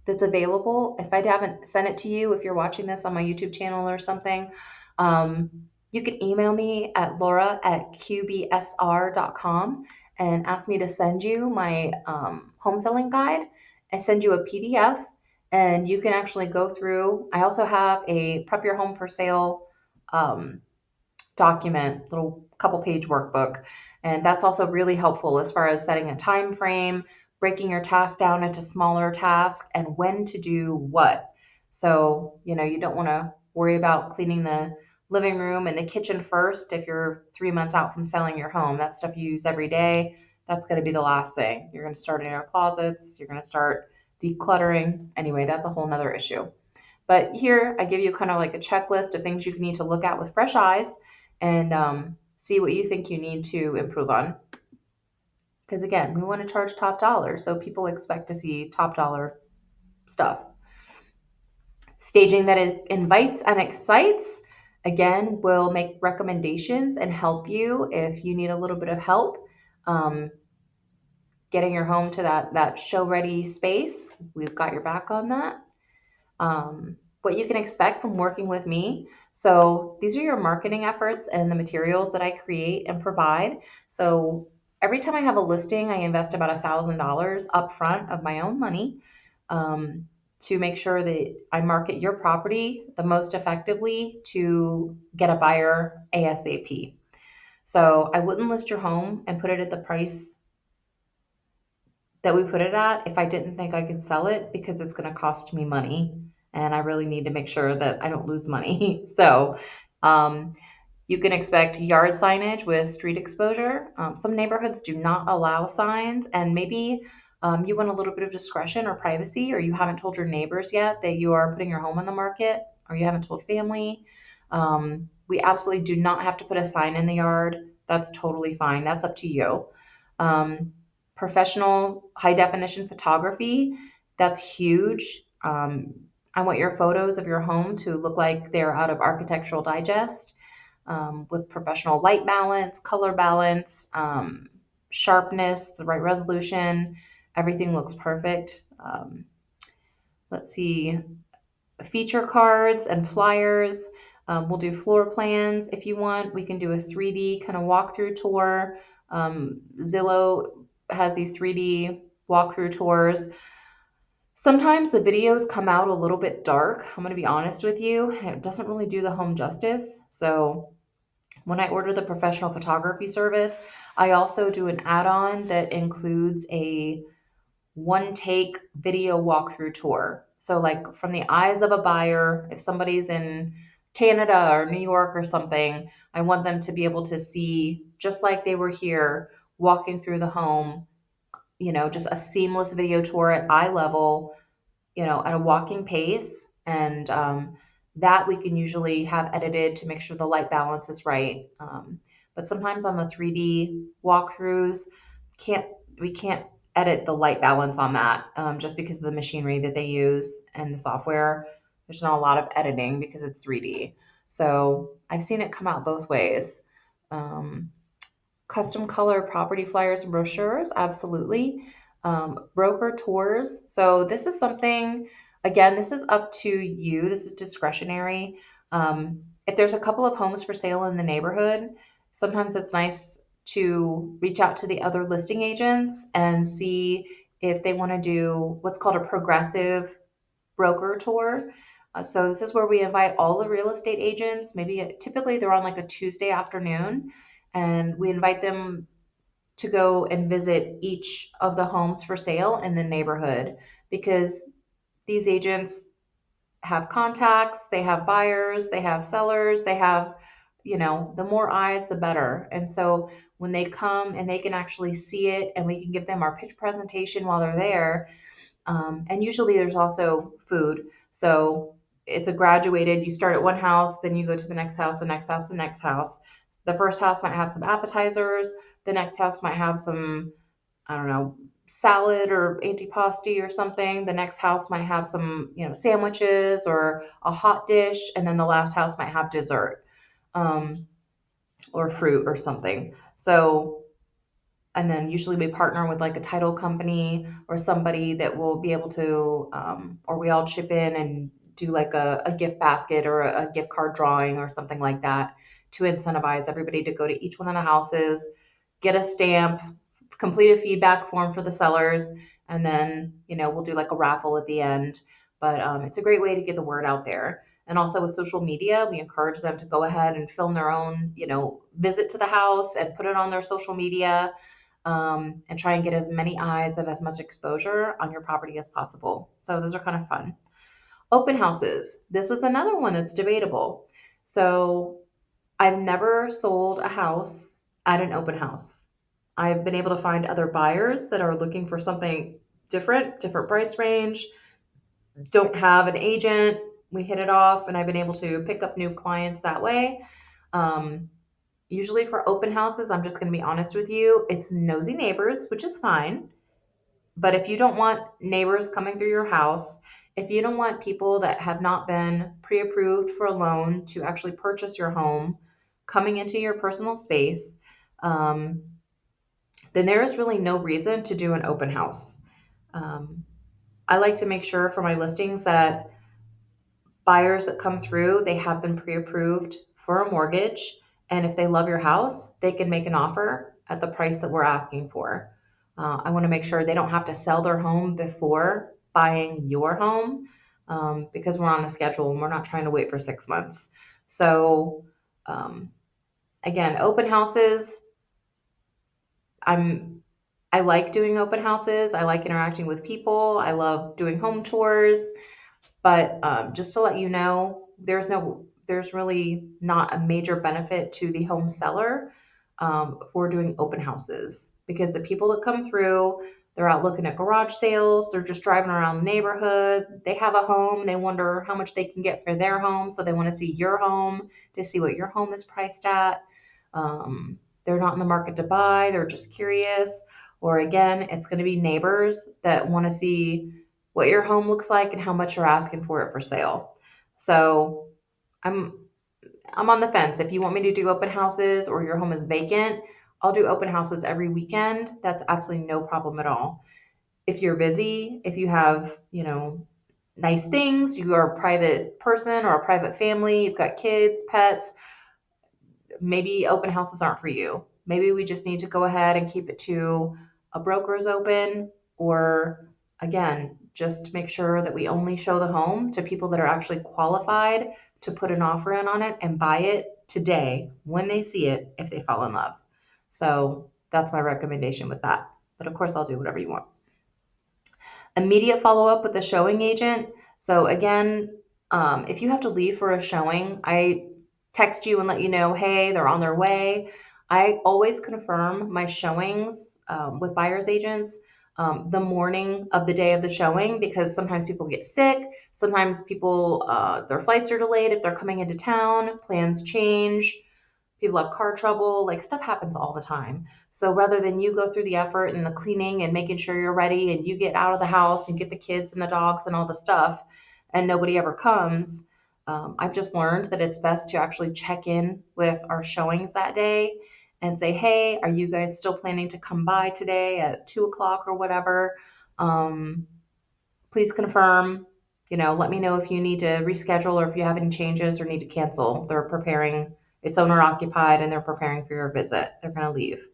that's available. If I haven't sent it to you, if you're watching this on my YouTube channel or something, you can email me at laura@qbsr.com, and ask me to send you my home selling guide. I send you a PDF, and you can actually go through. I also have a prep your home for sale um, document, little couple page workbook. And that's also really helpful as far as setting a time frame, breaking your task down into smaller tasks, and when to do what. So, you don't want to worry about cleaning the living room and the kitchen first if you're 3 months out from selling your home. That stuff you use every day. That's going to be the last thing. You're going to start in your closets. You're going to start decluttering. Anyway, that's a whole nother issue. But here I give you kind of like a checklist of things you need to look at with fresh eyes and see what you think you need to improve on. Because again, we want to charge top dollar, so people expect to see top dollar stuff. Staging that it invites and excites, again, will make recommendations and help you if you need a little bit of help. Um, Getting your home to that show ready space, we've got your back on that. What you can expect from working with me. So, these are your marketing efforts and the materials that I create and provide. So, every time I have a listing, I invest about $1,000 upfront of my own money um, to make sure that I market your property the most effectively to get a buyer ASAP. So, I wouldn't list your home and put it at the price that we put it at if I didn't think I could sell it because it's going to cost me money and I really need to make sure that I don't lose money. So, um, you can expect yard signage with street exposure. Some neighborhoods do not allow signs, and maybe you want a little bit of discretion or privacy, or you haven't told your neighbors yet that you are putting your home on the market, or you haven't told family. We absolutely do not have to put a sign in the yard. That's totally fine. That's up to you. Um, Professional high definition photography, that's huge. I want your photos of your home to look like they're out of Architectural Digest with professional light balance, color balance, sharpness, the right resolution. Everything looks perfect. Let's see, feature cards and flyers. We'll do floor plans if you want. We can do a 3D kind of walkthrough tour. Zillow has these 3D walkthrough tours. Sometimes the videos come out a little bit dark. I'm going to be honest with you. It doesn't really do the home justice. So when I order the professional photography service, I also do an add on that includes a one take video walkthrough tour. So, like from the eyes of a buyer, if somebody's in Canada or New York or something, I want them to be able to see just like they were here walking through the home, just a seamless video tour at eye level, at a walking pace. And that we can usually have edited to make sure the light balance is right. But sometimes on the 3D walkthroughs, can't we can't edit the light balance on that just because of the machinery that they use and the software. There's not a lot of editing because it's 3D. So I've seen it come out both ways. Um, Custom color property flyers and brochures, absolutely. Broker tours. So this is something, again, this is up to you. This is discretionary. If there's a couple of homes for sale in the neighborhood, sometimes it's nice to reach out to the other listing agents and see if they want to do what's called a progressive broker tour. So this is where we invite all the real estate agents. Maybe typically they're on like a Tuesday afternoon, and we invite them to go and visit each of the homes for sale in the neighborhood because these agents have contacts, they have buyers, they have sellers, they have, the more eyes, the better. And so when they come and they can actually see it and we can give them our pitch presentation while they're there, and usually there's also food. So it's a graduated, you start at one house, then you go to the next house, the next house, the next house. The first house might have some appetizers, the next house might have some, I don't know, salad or antipasti or something. The next house might have some, sandwiches or a hot dish. And then the last house might have dessert um, or fruit or something. So and then usually we partner with like a title company or somebody that will be able to or we all chip in and do like a gift basket or a gift card drawing or something like that to incentivize everybody to go to each one of the houses, get a stamp complete a feedback form for the sellers, and then we'll do like a raffle at the end. But it's a great way to get the word out there. And also with social media, we encourage them to go ahead and film their own visit to the house and put it on their social media, and try and get as many eyes and as much exposure on your property as possible. So those are kind of fun. Open houses. This is another one that's debatable. So I've never sold a house at an open house. I've been able to find other buyers that are looking for something different price range, don't have an agent. We hit it off, and I've been able to pick up new clients that way. Um, Usually for open houses, I'm just going to be honest with you, it's nosy neighbors, which is fine. But if you don't want neighbors coming through your house, if you don't want people that have not been pre approved for a loan to actually purchase your home coming into your personal space, um, then there is really no reason to do an open house. Um, I like to make sure for my listings that buyers that come through, they have been pre-approved for a mortgage. And if they love your house, they can make an offer at the price that we're asking for. I want to make sure they don't have to sell their home before buying your home, because we're on a schedule and we're not trying to wait for 6 months. So, um, again, open houses, I'm I like doing open houses. I like interacting with people. I love doing home tours. But just to let you know, there's really not a major benefit to the home seller for doing open houses, because the people that come through, they're out looking at garage sales, they're just driving around the neighborhood, they have a home, they wonder how much they can get for their home, so they want to see your home to see what your home is priced at. They're not in the market to buy, they're just curious. Or again, it's going to be neighbors that want to see what your home looks like and how much you're asking for it for sale. So I'm I'm on the fence. If you want me to do open houses or your home is vacant, I'll do open houses every weekend. That's absolutely no problem at all. If you're busy, if you have, nice things, you are a private person or a private family, you've got kids, pets, maybe open houses aren't for you. Maybe we just need to go ahead and keep it to a broker's open, or again, just make sure that we only show the home to people that are actually qualified to put an offer in on it and buy it today when they see it if they fall in love. So that's my recommendation with that. But of course, I'll do whatever you want. Immediate follow up with the showing agent. So again, if you have to leave for a showing, I text you and let you know, hey, they're on their way. I always confirm my showings with buyer's agents the morning of the day of the showing, because sometimes people get sick. Sometimes people, their flights are delayed if they're coming into town, plans change, people have car trouble, like stuff happens all the time. So rather than you go through the effort and the cleaning and making sure you're ready and you get out of the house and get the kids and the dogs and all the stuff, and nobody ever comes, I've just learned that it's best to actually check in with our showings that day and say, hey, are you guys still planning to come by today at 2 o'clock or whatever? Um, Please confirm. Let me know if you need to reschedule or if you have any changes or need to cancel. They're preparing, it's owner occupied, and they're preparing for your visit. They're going to leave.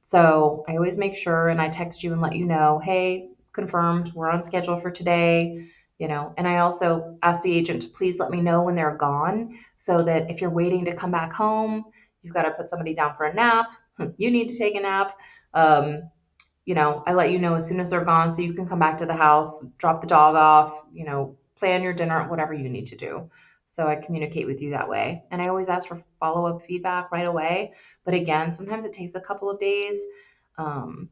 So I always make sure, and I text you and let you know, hey, confirmed, we're on schedule for today. And I also ask the agent to please let me know when they're gone, so that if you're waiting to come back home, you've got to put somebody down for a nap. You need to take a nap. Um, I let you know as soon as they're gone, so you can come back to the house, drop the dog off, plan your dinner, whatever you need to do. So I communicate with you that way. And I always ask for follow up feedback right away. But again, sometimes it takes a couple of days. Um,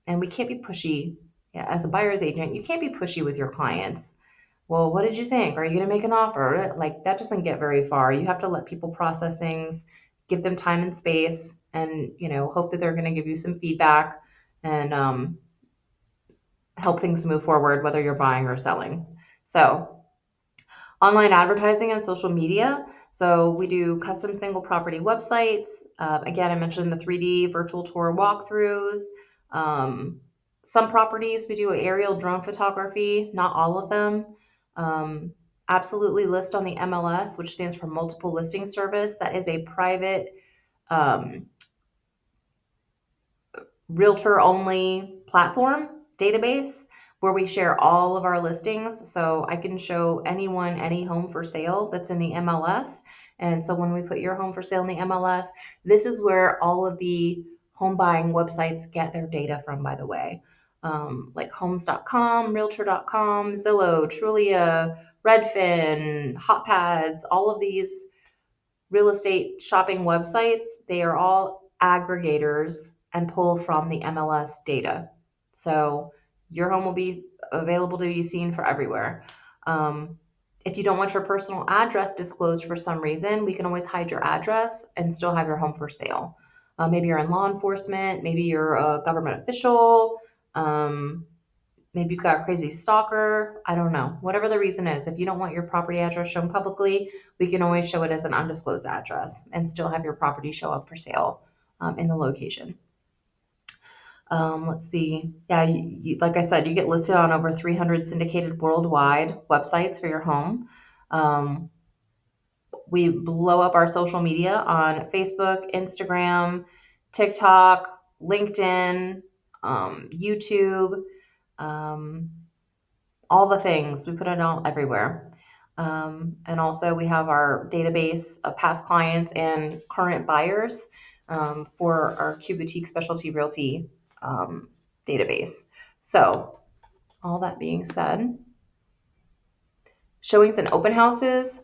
and we can't be pushy. Yeah, as a buyer's agent, you can't be pushy with your clients. Well, what did you think? Are you going to make an offer? Like, that doesn't get very far. You have to let people process things, give them time and space, and hope that they're going to give you some feedback, and help things move forward, whether you're buying or selling. So, online advertising and social media. So, we do custom single property websites. Again, I mentioned the 3D virtual tour walkthroughs. Um, some properties we do aerial drone photography, not all of them. Um, Absolutely list on the MLS, which stands for Multiple Listing Service. That is a private um, realtor only platform database where we share all of our listings. So I can show anyone any home for sale that's in the MLS. And so when we put your home for sale in the MLS, this is where all of the home buying websites get their data from, by the way. Like homes.com, realtor.com, Zillow, Trulia, Redfin, HotPads, all of these real estate shopping websites, they are all aggregators and pull from the MLS data. So your home will be available to be seen for everywhere. Um, if you don't want your personal address disclosed for some reason, we can always hide your address and still have your home for sale. Maybe you're in law enforcement, maybe you're a government official, um, maybe you've got a crazy stalker. I don't know. Whatever the reason is, if you don't want your property address shown publicly, we can always show it as an undisclosed address and still have your property show up for sale in the location. Let's see. Yeah, like I said, you get listed on over 300 syndicated worldwide websites for your home. Um, we blow up our social media on Facebook, Instagram, TikTok, LinkedIn, YouTube. Um, all the things. We put it all everywhere. And also, we have our database of past clients and current buyers for our Q Boutique Specialty Realty um, database. So, all that being said, showings and open houses,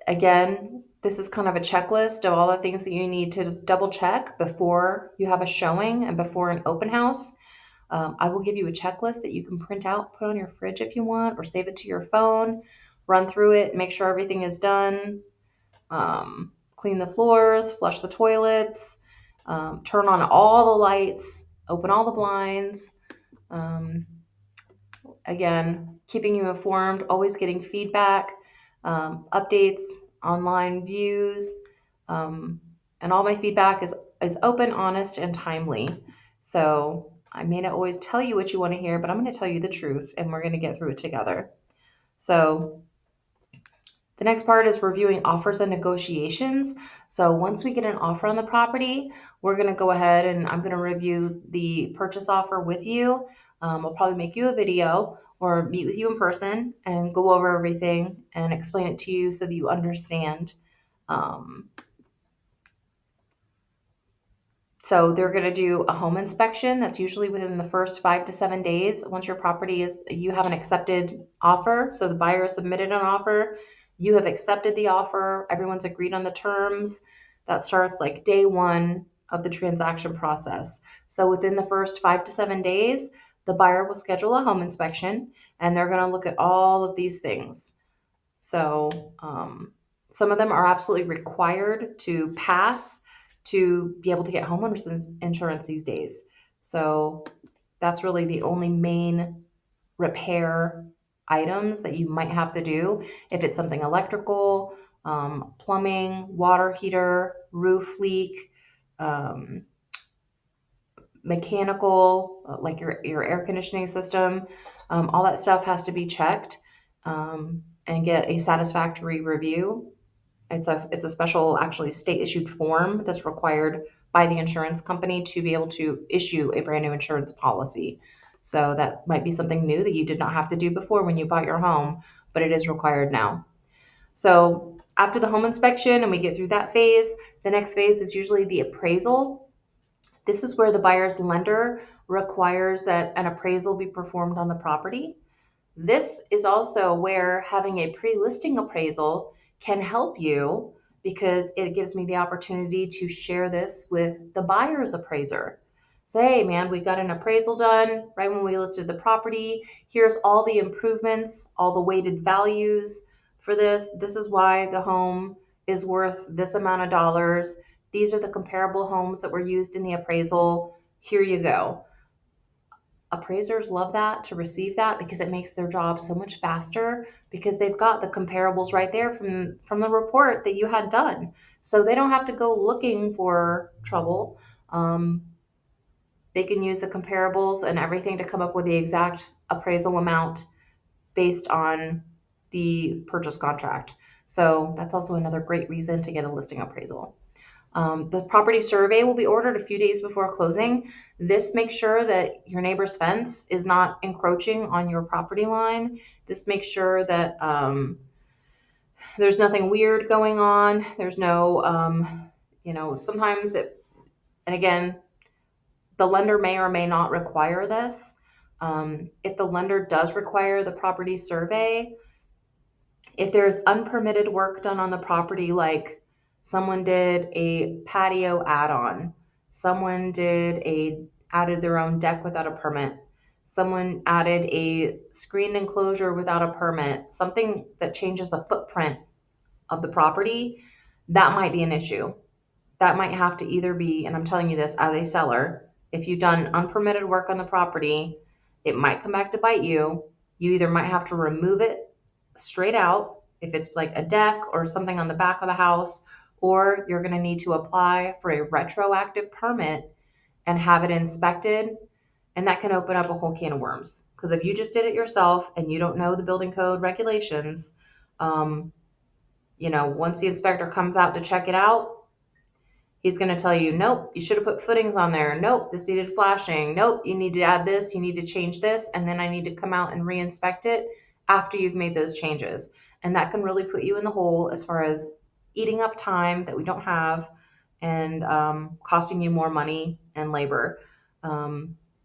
again, this is kind of a checklist of all the things that you need to double check before you have a showing and before an open house. I will give you a checklist that you can print out, put on your fridge if you want, or save it to your phone, run through it, make sure everything is done, clean the floors, flush the toilets, turn on all the lights, open all the blinds. Um, Again, keeping you informed, always getting feedback, updates, online views, um, and all my feedback is open, honest, and timely. So I may not always tell you what you want to hear, but I'm going to tell you the truth, and we're going to get through it together. So the next part is reviewing offers and negotiations. So once we get an offer on the property, we're going to go ahead and I'm going to review the purchase offer with you. I'll probably make you a video or meet with you in person and go over everything and explain it to you so that you understand. Um, So they're going to do a home inspection. That's usually within the first 5 to 7 days. Once your property is, you have an accepted offer. So the buyer has submitted an offer. You have accepted the offer. Everyone's agreed on the terms. That starts like day one of the transaction process. So within the first 5 to 7 days, the buyer will schedule a home inspection and they're going to look at all of these things. So some of them are absolutely required to pass to be able to get homeowners insurance these days. So that's really the only main repair items that you might have to do. If it's something electrical, plumbing, water heater, roof leak, um, mechanical, like your air conditioning system, all that stuff has to be checked and get a satisfactory review. It's a special, actually state issued form that's required by the insurance company to be able to issue a brand new insurance policy. So that might be something new that you did not have to do before when you bought your home, but it is required now. So after the home inspection and we get through that phase, the next phase is usually the appraisal. This is where the buyer's lender requires that an appraisal be performed on the property. This is also where having a pre listing appraisal can help you because it gives me the opportunity to share this with the buyer's appraiser. Say, hey, man, we got an appraisal done right when we listed the property. Here's all the improvements, all the weighted values for this. This is why the home is worth this amount of dollars. These are the comparable homes that were used in the appraisal. Here you go. Appraisers love that, to receive that, because it makes their job so much faster because they've got the comparables right there from the report that you had done. So they don't have to go looking for trouble. Um, they can use the comparables and everything to come up with the exact appraisal amount based on the purchase contract. So that's also another great reason to get a listing appraisal. The property survey will be ordered a few days before closing. This makes sure that your neighbor's fence is not encroaching on your property line. This makes sure that there's nothing weird going on. There's no, sometimes it, and again, the lender may or may not require this. If the lender does require the property survey, if there's unpermitted work done on the property, like someone did a patio add-on, someone added their own deck without a permit, someone added a screened enclosure without a permit, something that changes the footprint of the property, that might be an issue. That might have to either be, and I'm telling you this as a seller, if you've done unpermitted work on the property, it might come back to bite you. You either might have to remove it straight out, if it's like a deck or something on the back of the house, or you're going to need to apply for a retroactive permit and have it inspected. And that can open up a whole can of worms. Because if you just did it yourself and you don't know the building code regulations, um, once the inspector comes out to check it out, he's going to tell you, nope, you should have put footings on there. Nope, this needed flashing. Nope, you need to add this. You need to change this. And then I need to come out and reinspect it after you've made those changes. And that can really put you in the hole as far as eating up time that we don't have and costing you more money and labor.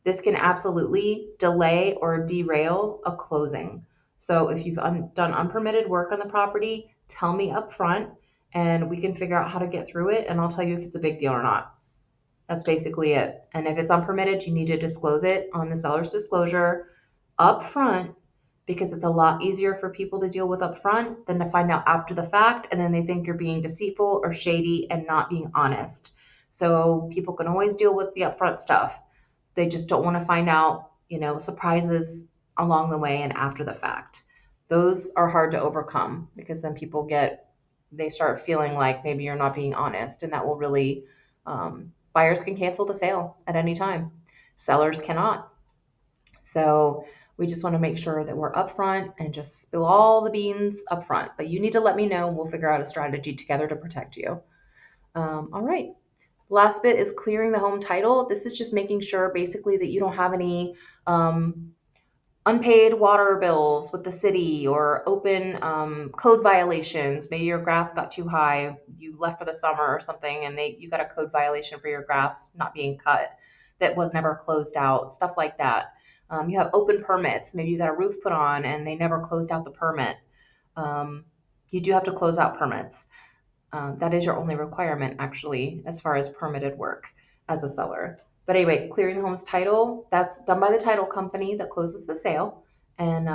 This can absolutely delay or derail a closing. So if you've done unpermitted work on the property, tell me up front and we can figure out how to get through it. And I'll tell you if it's a big deal or not. That's basically it. And if it's unpermitted, you need to disclose it on the seller's disclosure up front because it's a lot easier for people to deal with up front than to find out after the fact. And then they think you're being deceitful or shady and not being honest. So people can always deal with the upfront stuff. They just don't want to find out, surprises along the way and after the fact. Those are hard to overcome because then they start feeling like maybe you're not being honest, and that will really, buyers can cancel the sale at any time. Sellers cannot. So we just want to make sure that we're upfront and just spill all the beans upfront. But you need to let me know, and we'll figure out a strategy together to protect you. All right. Last bit is clearing the home title. This is just making sure basically that you don't have any unpaid water bills with the city or open code violations. Maybe your grass got too high, you left for the summer or something, and you got a code violation for your grass not being cut that was never closed out, stuff like that. You have open permits. Maybe you got a roof put on and they never closed out the permit. You do have to close out permits. That is your only requirement, actually, as far as permitted work as a seller. But anyway, clearing the home's title, that's done by the title company that closes the sale. And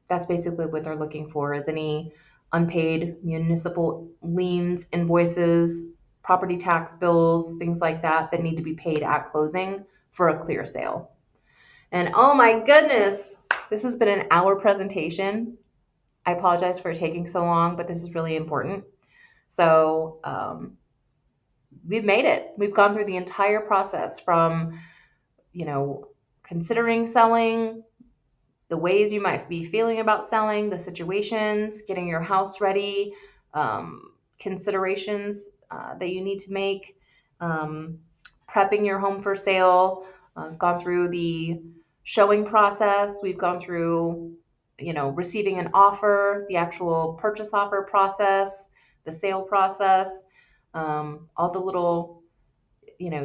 that's basically what they're looking for is any unpaid municipal liens, invoices, property tax bills, things like that that need to be paid at closing for a clear sale. And oh my goodness, this has been an hour presentation. I apologize for taking so long, but this is really important. So we've made it. We've gone through the entire process from, considering selling, the ways you might be feeling about selling, the situations, getting your house ready, considerations that you need to make, prepping your home for sale. Gone through the showing process. We've gone through, receiving an offer, the actual purchase offer process, the sale process, all the little,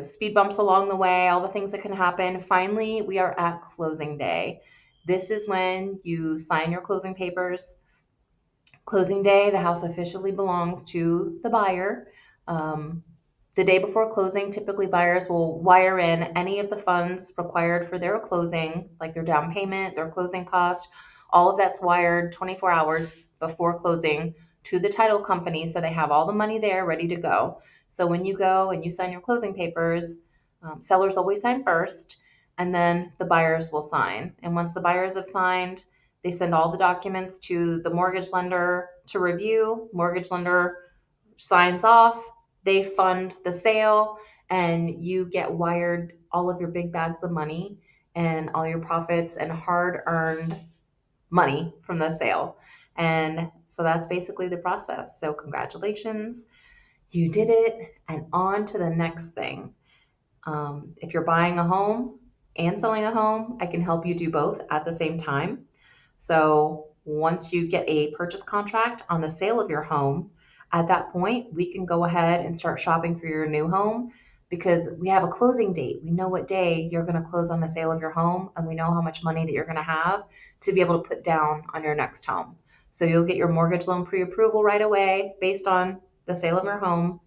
speed bumps along the way, all the things that can happen. Finally, we are at closing day. This is when you sign your closing papers. Closing day, the house officially belongs to the buyer. The day before closing, typically buyers will wire in any of the funds required for their closing, like their down payment, their closing cost. All of that's wired 24 hours before closing to the title company, so they have all the money there ready to go. So when you go and you sign your closing papers, sellers always sign first, and then the buyers will sign. And once the buyers have signed, they send all the documents to the mortgage lender to review. Mortgage lender signs off. They fund the sale, and you get wired all of your big bags of money and all your profits and hard-earned money from the sale. And so that's basically the process. So congratulations. you did it, and on to the next thing. If you're buying a home and selling a home, I can help you do both at the same time. So once you get a purchase contract on the sale of your home, at that point, we can go ahead and start shopping for your new home because we have a closing date. We know what day you're going to close on the sale of your home, and we know how much money that you're going to have to be able to put down on your next home. So you'll get your mortgage loan pre approval right away based on the sale of your home.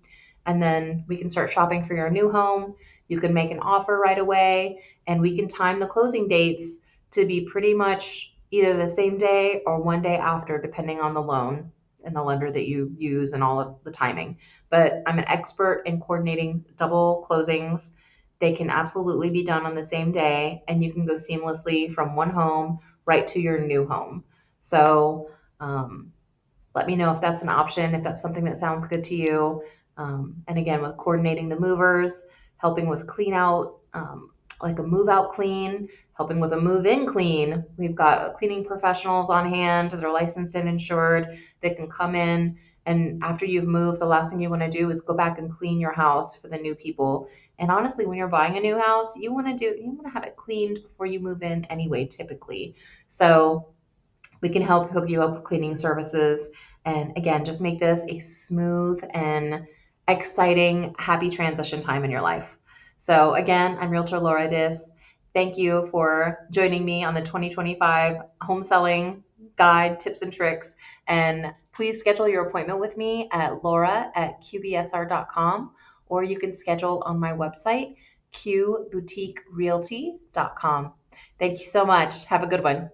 And then we can start shopping for your new home. You can make an offer right away, and we can time the closing dates to be pretty much either the same day or one day after, depending on the loan and the lender that you use and all of the timing. But I'm an expert in coordinating double closings. They can absolutely be done on the same day, and you can go seamlessly from one home right to your new home. So, um, let me know if that's an option, if that's something that sounds good to you. And again, with coordinating the movers, helping with clean out, like a move out clean, helping with a move in clean. We've got cleaning professionals on hand. They're licensed and insured. They can come in. And after you've moved, the last thing you want to do is go back and clean your house for the new people. And honestly, when you're buying a new house, you want to have it cleaned before you move in anyway, typically. So we can help hook you up with cleaning services. And again, just make this a smooth and exciting, happy transition time in your life. So, again, I'm Realtor Laura Diss. Thank you for joining me on the 2025 home selling guide, tips, and tricks. And please schedule your appointment with me at laura@qbsr.com, or you can schedule on my website, qboutiquerealty.com. Thank you so much. Have a good one.